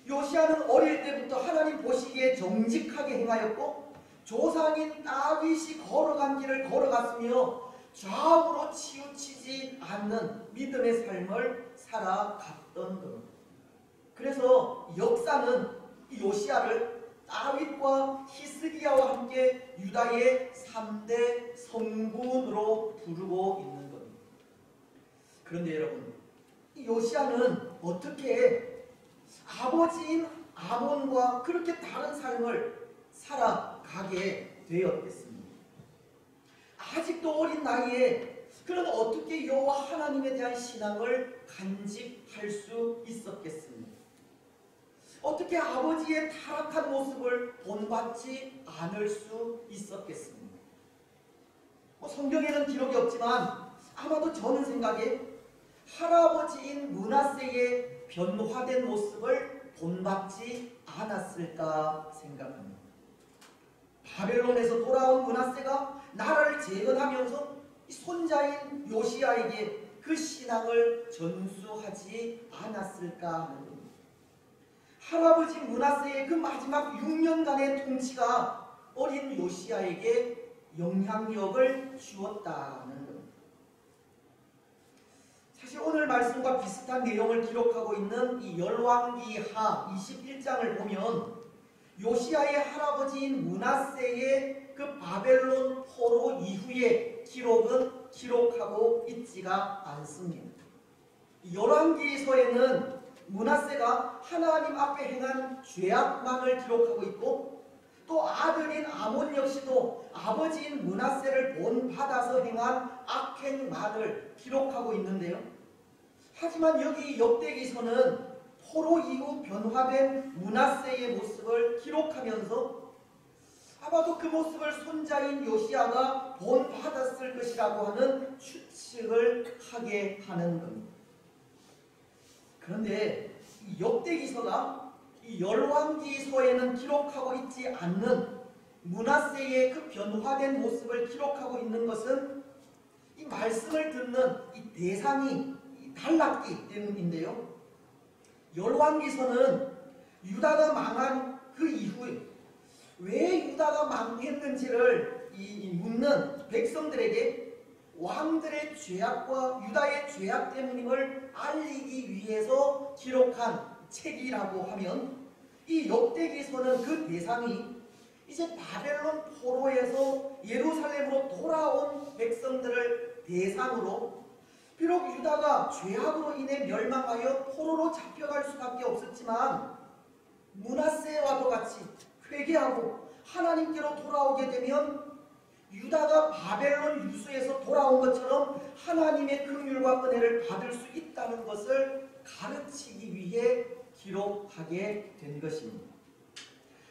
요시야는 어릴 때부터 하나님 보시기에 정직하게 행하였고 조상인 다윗이 걸어간 길을 걸어갔으며 좌우로 치우치지 않는 믿음의 삶을 살아갔던 겁니다. 그래서 역사는 이 요시야를 다윗과 히스기야와 함께 유다의 3대 성군으로 부르고 있는 겁니다. 그런데 여러분, 이 요시야는 어떻게 아버지인 아몬과 그렇게 다른 삶을 살아가게 되었겠습니까? 아직도 어린 나이에 그는 어떻게 여호와 하나님에 대한 신앙을 간직할 수 있었겠습니까? 어떻게 아버지의 타락한 모습을 본받지 않을 수 있었겠습니까? 성경에는 기록이 없지만 아마도 저는 생각에 할아버지인 므낫세의 변화된 모습을 본받지 않았을까 생각합니다. 바벨론에서 돌아온 므낫세가 나라를 재건하면서 손자인 요시야에게 그 신앙을 전수하지 않았을까 하는 겁니다. 할아버지 므낫세의 그 마지막 6년간의 통치가 어린 요시야에게 영향력을 주었다는 겁니다. 사실 오늘 말씀과 비슷한 내용을 기록하고 있는 이 열왕기하 21장을 보면 요시야의 할아버지인 므낫세의 그 바벨론 포로 이후의 기록은 기록하고 있지가 않습니다. 열왕기서에는 므낫세가 하나님 앞에 행한 죄악만을 기록하고 있고 또 아들인 아몬 역시도 아버지인 므낫세를 본받아서 행한 악행만을 기록하고 있는데요. 하지만 여기 역대기서는 포로 이후 변화된 므낫세의 모습을 기록하면서 아마도 그 모습을 손자인 요시야가 본받았을 것이라고 하는 추측을 하게 하는 겁니다. 그런데 이 역대기서가 이 열왕기서에는 기록하고 있지 않는 므낫세의 그 변화된 모습을 기록하고 있는 것은 이 말씀을 듣는 이 대상이 달랐기 때문인데요. 열왕기서는 유다가 망한 그 이후에 왜 유다가 망했는지를 묻는 백성들에게 왕들의 죄악과 유다의 죄악 때문임을 알리기 위해서 기록한 책이라고 하면 이 역대기서는 그 대상이 이제 바벨론 포로에서 예루살렘으로 돌아온 백성들을 대상으로 비록 유다가 죄악으로 인해 멸망하여 포로로 잡혀갈 수밖에 없었지만 므낫세와도 같이 회개하고 하나님께로 돌아오게 되면 유다가 바벨론 유수에서 돌아온 것처럼 하나님의 긍휼과 은혜를 받을 수 있다는 것을 가르치기 위해 기록하게 된 것입니다.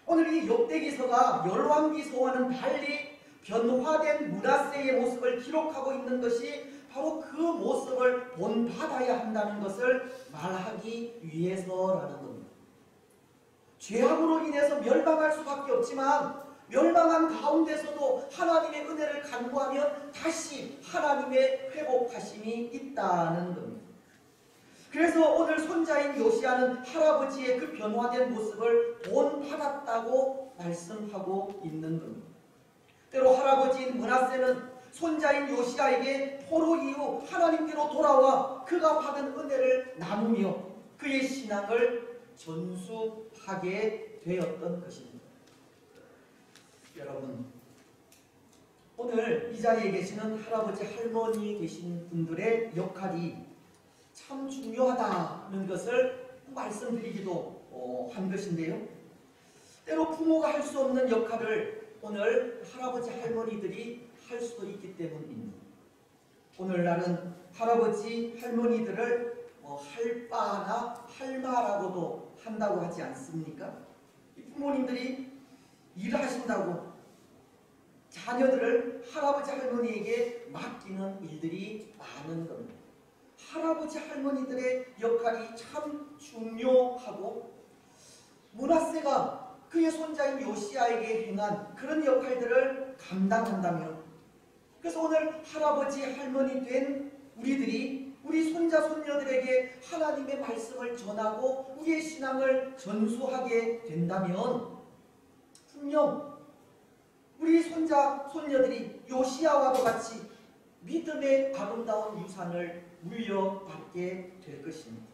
오늘 이 역대기서가 열왕기서와는 달리 변화된 므낫세의 모습을 기록하고 있는 것이 바로 그 모습을 본받아야 한다는 것을 말하기 위해서라는 겁니다. 죄악으로 인해서 멸망할 수밖에 없지만 멸망한 가운데서도 하나님의 은혜를 간구하면 다시 하나님의 회복하심이 있다는 겁니다. 그래서 오늘 손자인 요시야는 할아버지의 그 변화된 모습을 본받았다고 말씀하고 있는 겁니다. 때로 할아버지인 므낫세는 손자인 요시야에게 포로 이후 하나님께로 돌아와 그가 받은 은혜를 나누며 그의 신앙을 전수하게 되었던 것입니다. 여러분, 오늘 이 자리에 계시는 할아버지 할머니 계신 분들의 역할이 참 중요하다는 것을 말씀드리기도 한 것인데요. 때로 부모가 할 수 없는 역할을 오늘 할아버지 할머니들이 할 수도 있기 때문입니다. 오늘날은 할아버지 할머니들을 할바나 할마라고도 한다고 하지 않습니까? 부모님들이 일을 하신다고 자녀들을 할아버지 할머니에게 맡기는 일들이 많은 겁니다. 할아버지 할머니들의 역할이 참 중요하고 므낫세가 그의 손자인 요시야에게 행한 그런 역할들을 감당한다면, 그래서 오늘 할아버지 할머니 된 우리들이 우리 손자 손녀들에게 하나님의 말씀을 전하고 우리의 신앙을 전수하게 된다면 분명 우리 손자 손녀들이 요시야와도 같이 믿음의 아름다운 유산을 물려받게 될 것입니다.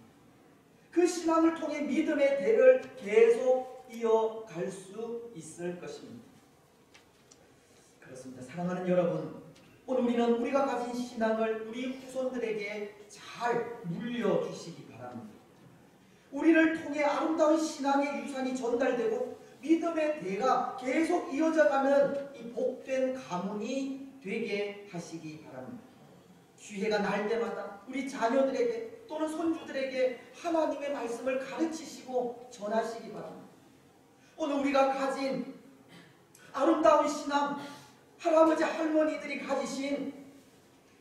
그 신앙을 통해 믿음의 대를 계속 이어갈 수 있을 것입니다. 그렇습니다. 사랑하는 여러분, 오늘 우리는 우리가 가진 신앙을 우리 후손들에게 잘 물려주시기 바랍니다. 우리를 통해 아름다운 신앙의 유산이 전달되고 믿음의 대가 계속 이어져가는 이 복된 가문이 되게 하시기 바랍니다. 주해가 날 때마다 우리 자녀들에게 또는 손주들에게 하나님의 말씀을 가르치시고 전하시기 바랍니다. 오늘 우리가 가진 아름다운 신앙, 할아버지 할머니들이 가지신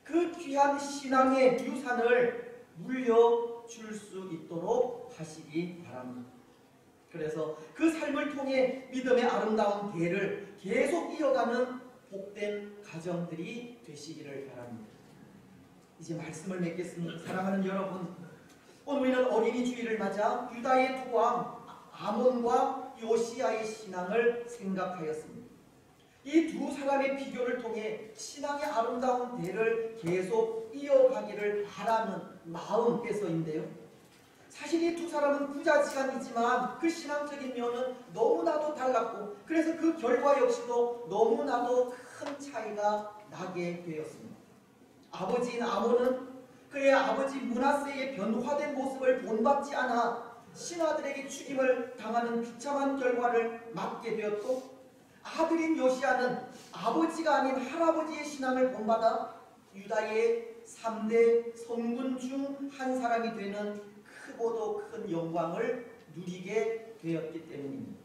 그 귀한 신앙의 유산을 물려줄 수 있도록 하시기 바랍니다. 그래서 그 삶을 통해 믿음의 아름다운 대를 계속 이어가는 복된 가정들이 되시기를 바랍니다. 이제 말씀을 맺겠습니다. 사랑하는 여러분, 오늘 우리는 어린이 주일을 맞아 유다의 두 왕 아몬과 요시야의 신앙을 생각하였습니다. 이 두 사람의 비교를 통해 신앙의 아름다운 대를 계속 이어가기를 바라는 마음에서인데요. 사실 이 두 사람은 부자지간이지만 그 신앙적인 면은 너무나도 달랐고, 그래서 그 결과 역시도 너무나도 큰 차이가 나게 되었습니다. 아버지인 아몬은 그의 아버지 므낫세의 변화된 모습을 본받지 않아 신하들에게 죽임을 당하는 비참한 결과를 맞게 되었고, 아들인 요시야는 아버지가 아닌 할아버지의 신앙을 본받아 유다의 3대 성군 중 한 사람이 되는 크고도 큰 영광을 누리게 되었기 때문입니다.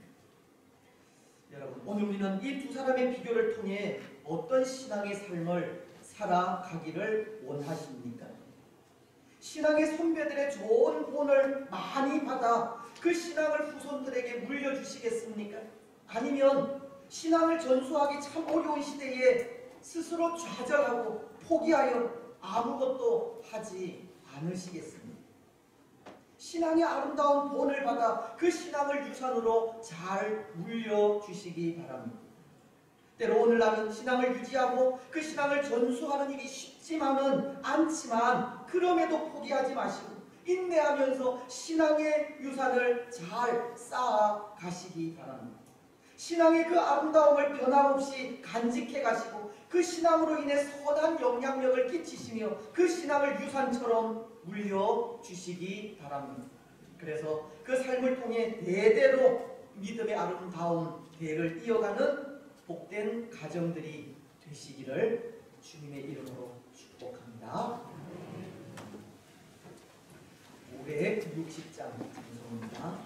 여러분, 오늘 우리는 이 두 사람의 비교를 통해 어떤 신앙의 삶을 살아가기를 원하십니까? 신앙의 선배들의 좋은 본을 많이 받아 그 신앙을 후손들에게 물려주시겠습니까? 아니면 신앙을 전수하기 참 어려운 시대에 스스로 좌절하고 포기하여 아무것도 하지 않으시겠습니까? 신앙의 아름다운 본을 받아 그 신앙을 유산으로 잘 물려주시기 바랍니다. 때로 오늘날은 신앙을 유지하고 그 신앙을 전수하는 일이 쉽지만은 않지만, 그럼에도 포기하지 마시고 인내하면서 신앙의 유산을 잘 쌓아 가시기 바랍니다. 신앙의 그 아름다움을 변함없이 간직해 가시고 그 신앙으로 인해 선한 영향력을 끼치시며 그 신앙을 유산처럼 물려주시기 바랍니다. 그래서 그 삶을 통해 대대로 믿음의 아름다운 대를 이어가는 복된 가정들이 되시기를 주님의 이름으로 축복합니다. 올해 60장 방송입니다.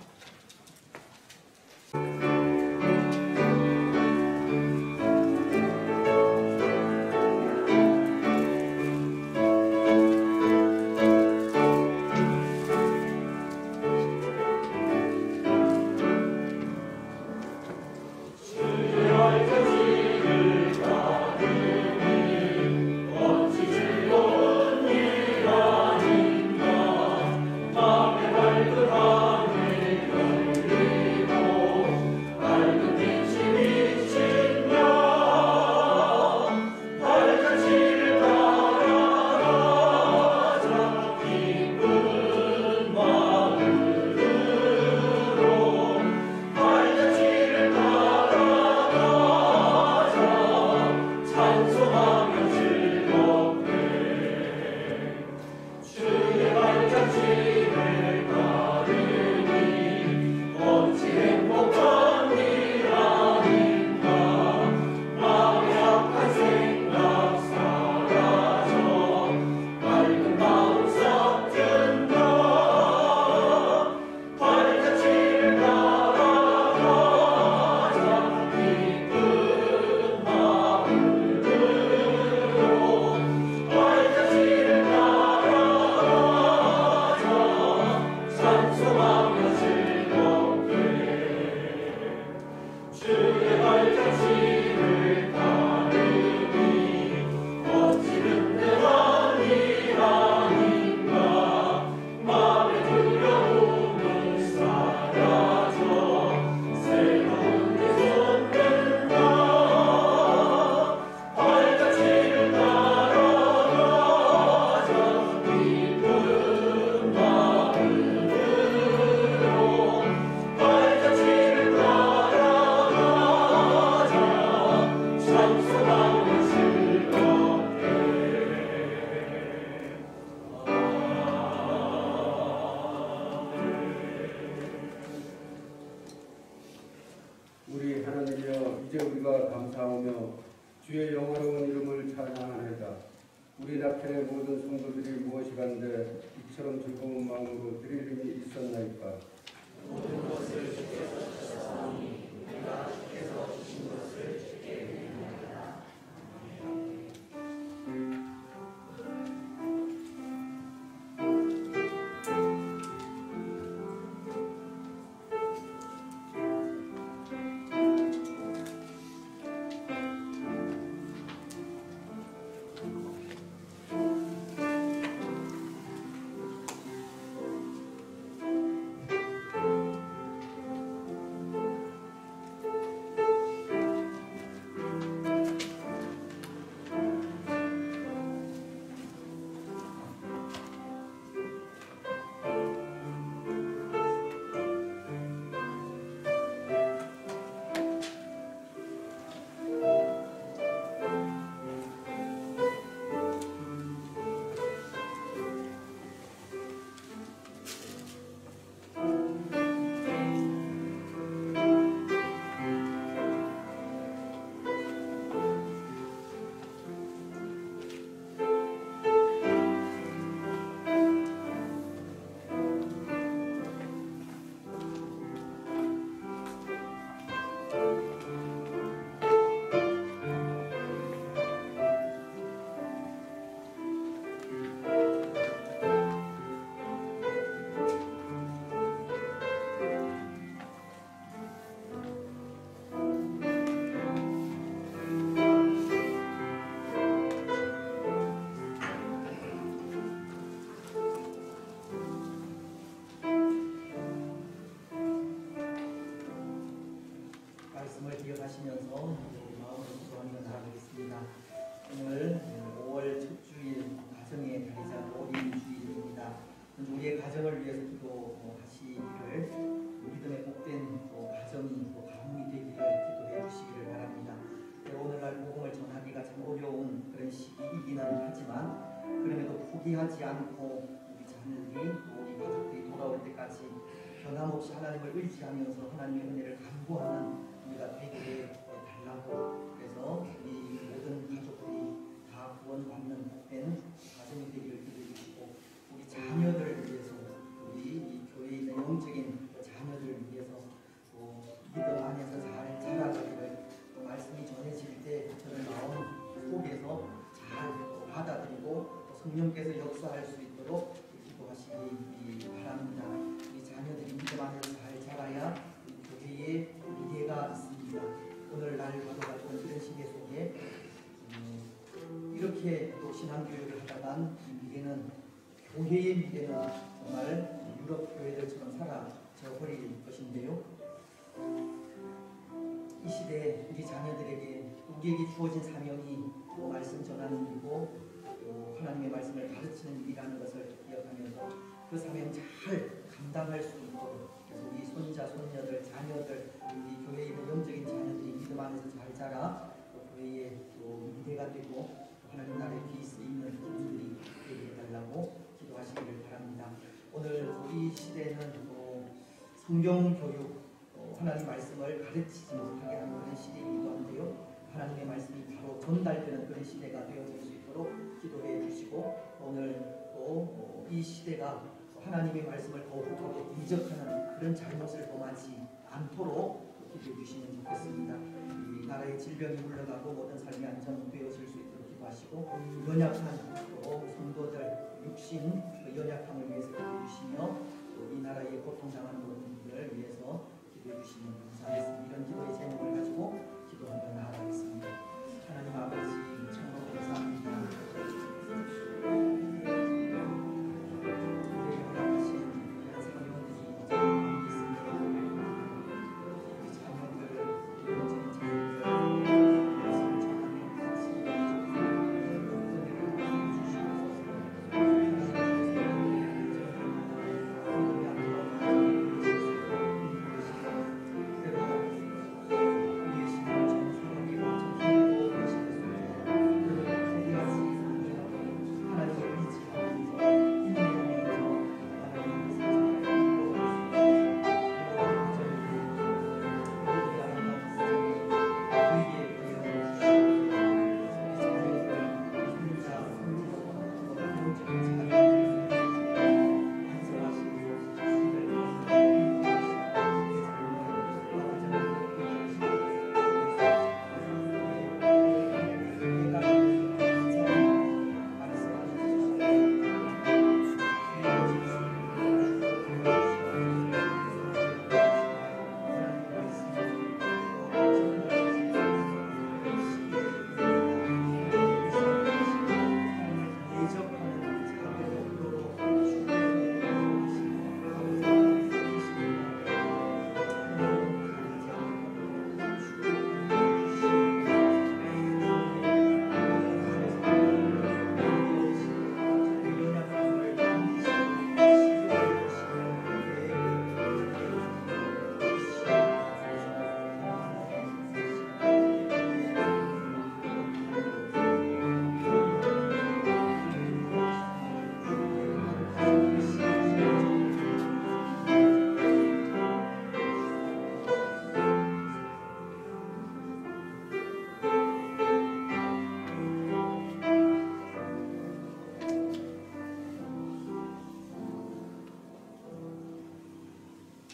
우리 하나님이여, 이제 우리가 감사하며 주의 영화로운 이름을 찬양하나이다. 우리 낙현의 모든 성도들이 무엇이간데 이처럼 즐거운 마음으로 드릴 힘이 있었나이까. 모든 것을 주께서 주셨사오니 우리가 주께서 주신 것을 주께 드립니다. 말씀을 기억하시면서 마음으로 기도하며 나아가겠습니다. 오늘 5월 첫 주일 가정의 달이자 어린 주일입니다. 우리의 가정을 위해서 기도하시기를 믿음의 복된 가정이 가문이 되기를 기도해 주시기를 바랍니다. 오늘날 복음을 전하기가 참 어려운 그런 시기이기는 하지만 그럼에도 포기하지 않고 우리 자녀들이 우리 가족들이 돌아올 때까지 변함없이 하나님을 의지하면서 하나님의 은혜를 간구하는 우리가 되게 달라고, 그래서 우리 모든 가족들이 다 구원받는 복된 가정이 되기를 기도해 주시고 우리 자녀들을 위해서 우리 이 교회에 있는 영적인 자녀들을 위해서 믿음 안에서 잘 자라가기를 말씀이 전해질 때 저는 마음 속에서 잘 받아들이고 성령께서 역사할 수 있도록 기도하시기 바랍니다. 우리 자녀들이 믿음 안에서 잘 자라야 우리 교회의 미래가 있습니다. 오늘날 가져갔던 이런 시대 속에 이렇게 또 신앙교육을 하다간 미래는, 교회의 미래는 정말 유럽 교회들처럼 사라져 버릴 것인데요. 이 시대에 우리 자녀들에게 우리에게 주어진 사명이 말씀 전하는 일이고 하나님의 말씀을 가르치는 일이라는 것을 기억하면서 그 사명 잘 감당할 수 있도록, 그래서 우리 손자, 손녀들, 자녀들, 우리 교회에 있는 영적인 자녀들이 믿음 안에서 잘 자라 교회의 미래가 되고 하나님 나라에 빛이 있는 기분들이 되게 해달라고 기도하시기를 바랍니다. 오늘 우리 시대는 성경 교육, 하나님 말씀을 가르치지 못하게 하는 그런 시대이기도 한데요. 하나님의 말씀이 바로 전달되는 그런 시대가 되어질 수 있도록 기도해 주시고 오늘 또 이 시대가 하나님의 말씀을 더욱더 대적하는 그런 잘못을 범하지 않도록 기도해 주시면 좋겠습니다. 이 나라의 질병이 물러가고 모든 삶이 안정되어질 수 있도록 기도하시고 연약한 성도들 육신 연약함을 위해서 기도해 주시며 이 나라의 고통당하는 모든 분들을 위해서 기도해 주시면 감사하겠습니다. 이런 기도의 제목을 가지고 기도하며 나아가겠습니다. 하나님 아버지 정말 감사합니다. 우리의 연약하신 귀한 사명들이 많이 있습니다. 우리 자녀들, 영적인 자녀들 말씀을 전하며 같이 은혜를 주시옵소서.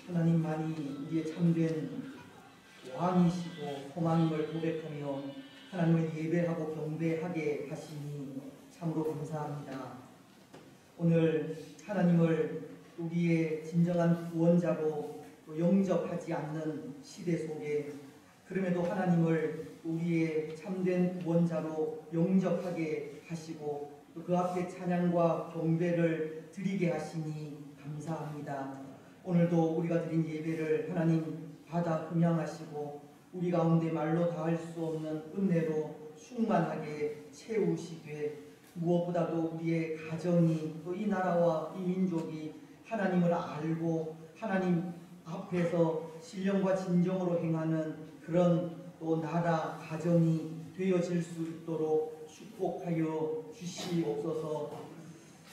하나님만이 우리의 참된 왕이시고 소망임을 고백하며 하나님을 예배하고 경배하게 하시니 참으로 감사합니다. 오늘 하나님을 우리의 진정한 구원자로 영접하지 않는 시대 속에 그럼에도 하나님을 우리의 참된 구원자로 영접하게 하시고 또 그 앞에 찬양과 경배를 드리게 하시니 감사합니다. 오늘도 우리가 드린 예배를 하나님 받아 흠양하시고 우리 가운데 말로 다할 수 없는 은혜로 충만하게 채우시되 무엇보다도 우리의 가정이 또 이 나라와 이 민족이 하나님을 알고 하나님 앞에서 신령과 진정으로 행하는 그런 또 나라 가정이 되어질 수 있도록 축복하여 주시옵소서.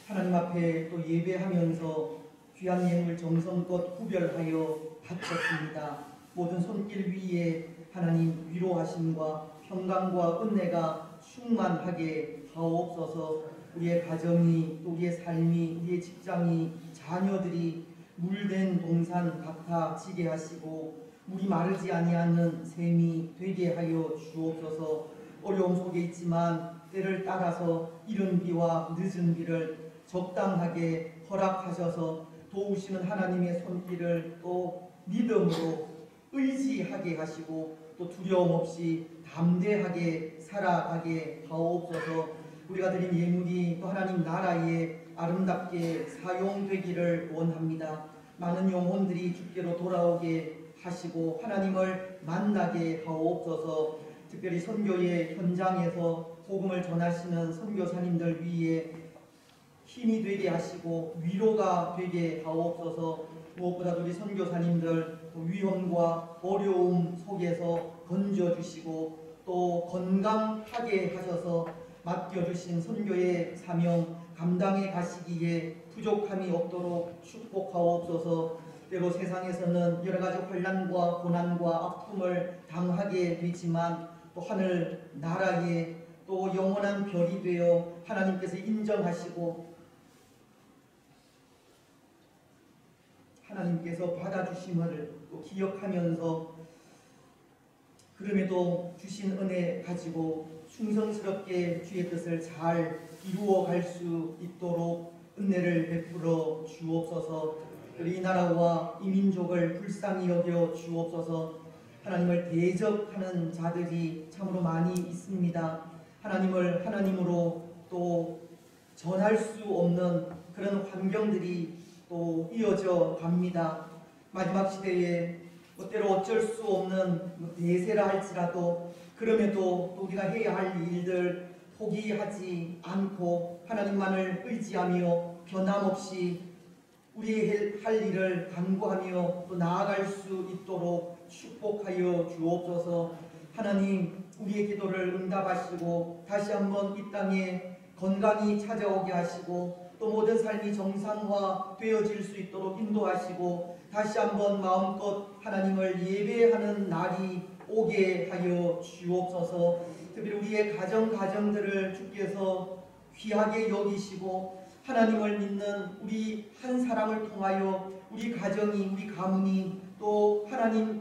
하나님 앞에 또 예배하면서 귀한 예물 정성껏 구별하여 바쳤습니다. 모든 손길 위에 하나님 위로하심과 평강과 은혜가 충만하게 하옵소서. 우리의 가정이, 우리의 삶이, 우리의 직장이, 자녀들이 물된 동산 같아 지게 하시고 물이 마르지 아니하는 샘이 되게 하여 주옵소서. 어려움 속에 있지만 때를 따라서 이른 비와 늦은 비를 적당하게 허락하셔서 도우시는 하나님의 손길을 또 믿음으로 의지하게 하시고 또 두려움 없이 담대하게 살아가게 하옵소서. 우리가 드린 예물이 또 하나님 나라에 아름답게 사용되기를 원합니다. 많은 영혼들이 주께로 돌아오게 하시고 하나님을 만나게 하옵소서. 특별히 선교의 현장에서 복음을 전하시는 선교사님들 위에 힘이 되게 하시고 위로가 되게 하옵소서. 무엇보다도 우리 선교사님들 위험과 어려움 속에서 건져주시고 또 건강하게 하셔서 맡겨주신 선교의 사명 감당해 가시기에 부족함이 없도록 축복하옵소서. 때로 세상에서는 여러 가지 환난과 고난과 아픔을 당하게 되지만 또 하늘 나라에 또 영원한 별이 되어 하나님께서 인정하시고 하나님께서 받아주심을 또 기억하면서 그럼에도 주신 은혜 가지고 충성스럽게 주의 뜻을 잘 이루어 갈 수 있도록 은혜를 베풀어 주옵소서. 이 나라와 이 민족을 불쌍히 여겨 주옵소서. 하나님을 대적하는 자들이 참으로 많이 있습니다. 하나님을 하나님으로 또 전할 수 없는 그런 환경들이 또 이어져 갑니다. 마지막 시대에 때로 어쩔 수 없는 대세라 할지라도 그럼에도 또 우리가 해야 할 일들 포기하지 않고 하나님만을 의지하며 변함없이 우리의 할 일을 간구하며 또 나아갈 수 있도록 축복하여 주옵소서. 하나님 우리의 기도를 응답하시고 다시 한번 이 땅에 건강이 찾아오게 하시고 또 모든 삶이 정상화 되어질 수 있도록 인도하시고 다시 한번 마음껏 하나님을 예배하는 날이 오게 하여 주옵소서. 특별히 우리의 가정들을 주께서 귀하게 여기시고 하나님을 믿는 우리 한 사람을 통하여 우리 가정이 우리 가문이 또 하나님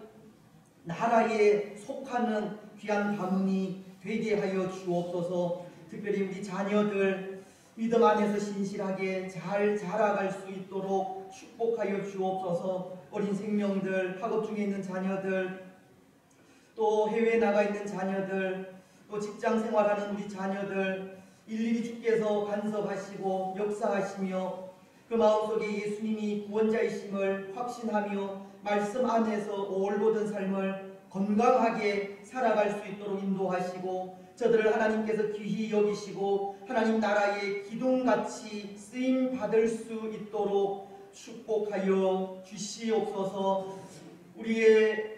나라에 속하는 귀한 가문이 되게 하여 주옵소서. 특별히 우리 자녀들 믿음 안에서 신실하게 잘 자라갈 수 있도록 축복하여 주옵소서. 어린 생명들, 학업 중에 있는 자녀들, 또 해외에 나가 있는 자녀들, 또 직장 생활하는 우리 자녀들 일일이 주께서 간섭하시고 역사하시며 그 마음속에 예수님이 구원자이심을 확신하며 말씀 안에서 올보던 삶을 건강하게 살아갈 수 있도록 인도하시고 저들을 하나님께서 귀히 여기시고 하나님 나라의 기둥같이 쓰임 받을 수 있도록 축복하여 주시옵소서. 우리의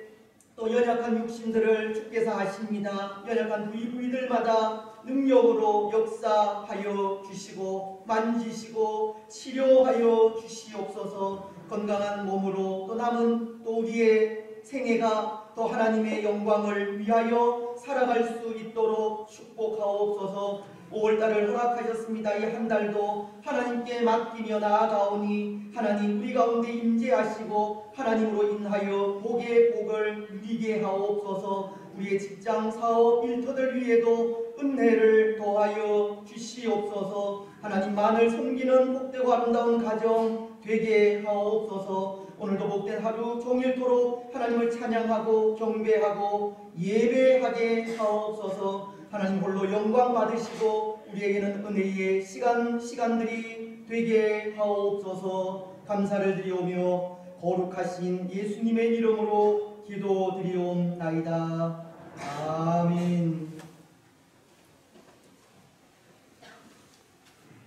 또 연약한 육신들을 주께서 아십니다. 연약한 부위들마다 능력으로 역사하여 주시고 만지시고 치료하여 주시옵소서. 건강한 몸으로 또 남은 또 우리의 생애가 또 하나님의 영광을 위하여 살아갈 수 있도록 축복하옵소서. 5월달을 허락하셨습니다. 이 한 달도 하나님께 맡기며 나아가오니 하나님 우리 가운데 임재하시고 하나님으로 인하여 복의 복을 누리게 하옵소서. 우리의 직장, 사업, 일터들 위에도 은혜를 더하여 주시옵소서. 하나님만을 섬기는 복되고 아름다운 가정 되게 하옵소서. 오늘도 복된 하루 종일토록 하나님을 찬양하고 경배하고 예배하게 하옵소서. 하나님 홀로 영광 받으시고 우리에게는 은혜의 시간들이 되게 하옵소서. 감사를 드리오며 거룩하신 예수님의 이름으로 기도드리옵나이다. 아멘.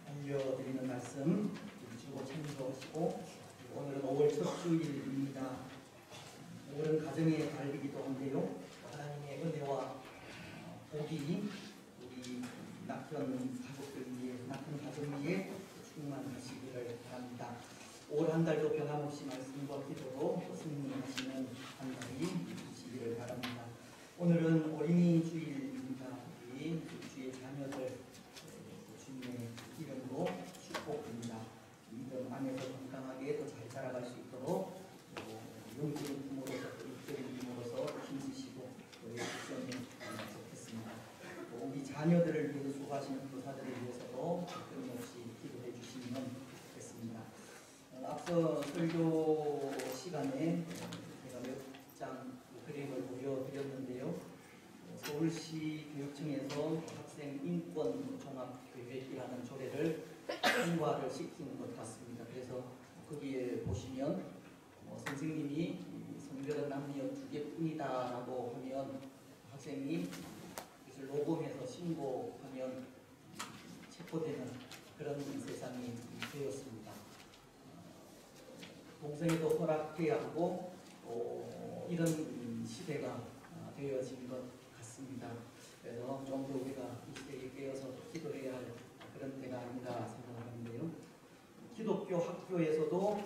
알려드리는 말씀 주고 참조하시고, 오늘은 5월 첫 주일입니다. 5월은 가정의 달이기도 한데요, 하나님의 은혜와 복이 우리 낙현 가족들 위해, 낙현 가정 위에 충만하시기를 바랍니다. 올 한 달도 변함없이 말씀과 기도로 승리하시는 한 달이 되시기를 바랍니다. 오늘은 어린이 주일입니다. 우리 주의 자녀들 주님의 이름으로 축복합니다. 믿음 안에서 건강하게 또 잘 자라갈 수 있도록 영적인 부모로서, 육적인 부모로서 힘쓰시고 우리 시험에 좋겠습니다. 우리 자녀들을 위해 수고하시는 교사들을 위해서도 끊임없이 기도해 주시면 좋겠습니다. 앞서 설교 시간에 제가 몇 장 그림을 보여드렸는데요. 서울시 교육청에서 학생 인권 종합 계획이라는 조례를 통과를 시키는 것 같습니다. 그래서 거기에 보시면 선생님이 성별은 남녀 두 개뿐이다라고 하면 학생이 그것을 녹음해서 신고하면 체포되는 그런 세상이 되었습니다. 동성애도 허락해야 하고 이런 시대가 되어진 것 같습니다. 그래서 좀 더 우리가 이 시대에 깨어서 기도해야 할 그런 때가 아닌가 생각하는데요. 기독교 학교에서도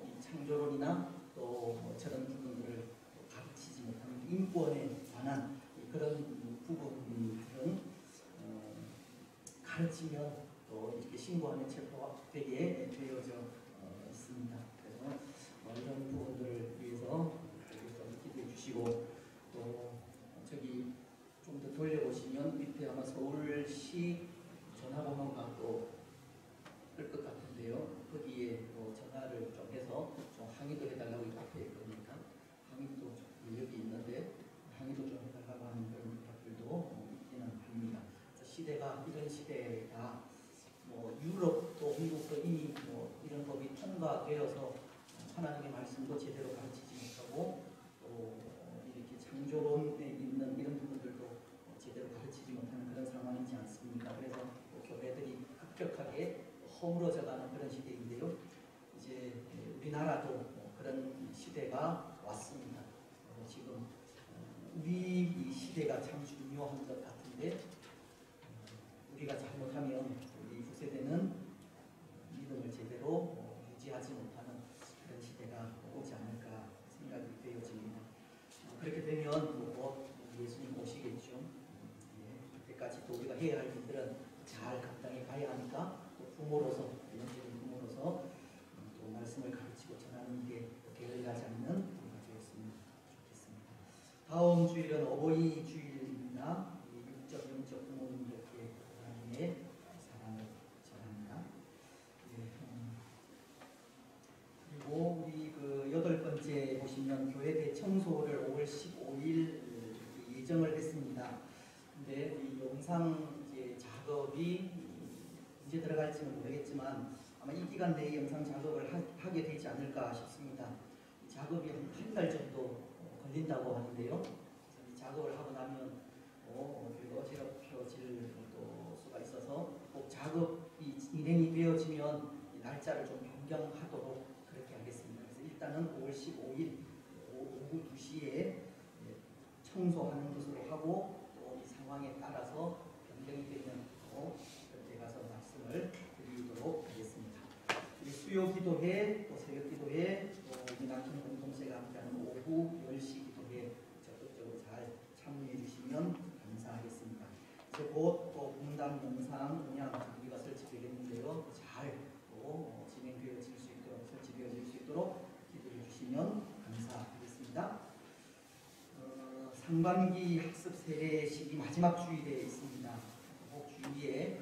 이 창조론이나 또 저런 부분들을 가르치지 못하는 인권에 관한 그런 부분들은 가르치면 또 이렇게 신고하면 체포되게 되어져 있습니다. 그래서 이런 부분들을 위해서 기도해 주시고, 또 저기 좀 더 돌려보시면 밑에 아마 서울시 전화번호가 또 뜰 것 같은데요. 거기에 전화를 좀 해서 좀 항의도 해달라고 앞에 있으니까 항의도 여기 있는데 항의도 좀 해달라고 하는 그런 부탁들도 있기는 합니다. 시대가 이런 시대가 유럽도 미국도 이미 이런 법이 통과되어서 하나님의 말씀도 제대로 가르치지 못하고 또 이렇게 창조론에 있는 이런 부분들도 제대로 가르치지 못하는 그런 상황이지 않습니까? 그래서 교회들이 급격하게 허물어져가는 그런 시대인데요. 이제 우리나라도 그런 시대가 왔습니다. 지금 우리 이 시대가 참 중요한 것 같은데 우리가 잘못하면 우리 후세대는 믿음을 제대로 유지하지 못하는 그런 시대가 오지 않을까 생각이 되어집니다. 그렇게 되면 곧 예수님 오시겠죠. 그때까지 또 우리가 해야 할 일들은 잘 감당해 가야 하니까 또 부모로서, 영적인 부모로서 또 말씀을 가르치고 전하는 게 게을리하지 않는 우리가 되었으면 좋겠습니다. 다음 주일은 어버이 주일입니다. 육적, 영적 부모님들께 하나님의 사랑을 전합니다. 그리고 우리 그 8번째 보시면 교회 대청소를 5월 15일 예정을 했습니다. 근데 이 영상 작업이 언제 들어갈지는 모르겠지만 아마 이 기간 내에 영상 작업을 하게 되지 않을까 싶습니다. 이 작업이 한 달 정도 걸린다고 하는데요. 이 작업을 하고 나면 어지럽혀질 수가 있어서 꼭 작업이 진행이 되어지면 이 날짜를 좀 변경하도록 그렇게 하겠습니다. 그래서 일단은 5월 15일 오후 2시에 청소하는 것으로 하고 또 이 상황에 따라서 변경이 되면 그때 가서 말씀을 드리도록 하겠습니다. 수요 기도회, 또 새벽 기도회, 또 우리 남편 공동체가 함께하는 오후 10시 기도회 적극적으로 잘 참여해 주시면 감사하겠습니다. 이제 곧 또 분당 영상 음향 장비가 설치되겠는데요. 잘 진행되어질 수 있도록, 설치되어질 수 있도록 기도해 주시면 감사하겠습니다. 상반기 학습 세례식이 마지막 주일에 있습니다. 꼭 주위에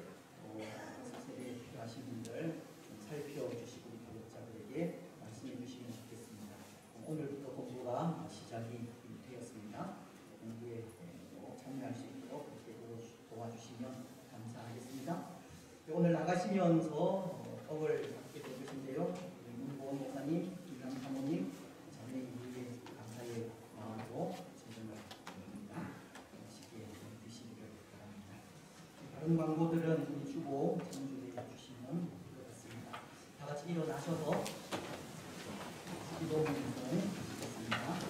학습 세례 필요하신 분들 좀 살펴주시고 우리 교육자들에게 말씀해 주시면 좋겠습니다. 오늘부터 공부가 시작이 되었습니다. 공부에 참여할 수 있도록 그렇게 도와주시면 감사하겠습니다. 오늘 나가시면서 떡을 받게 될 것인데요. 문보원 목사님, 이남 사모님, 자매 이후에 감사의 마음 다른 광고들은 주고 전주해 주시면 되겠습니다. 다 같이 일어나셔서 기도 드리겠습니다.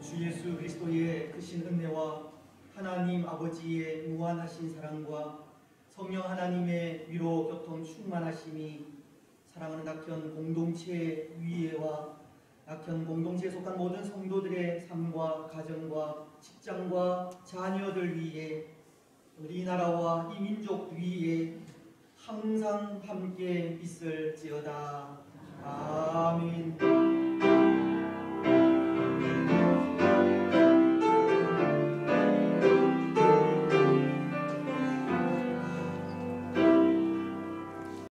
주 예수 그리스도의 크신 은혜와 하나님 아버지의 무한하신 사랑과 성령 하나님의 위로 교통 충만하심이 사랑하는 낙현 공동체 위에와 낙현 공동체에 속한 모든 성도들의 삶과 가정과 직장과 자녀들 위에 우리 나라와 이 민족 위에 항상 함께 있을지어다. 아멘.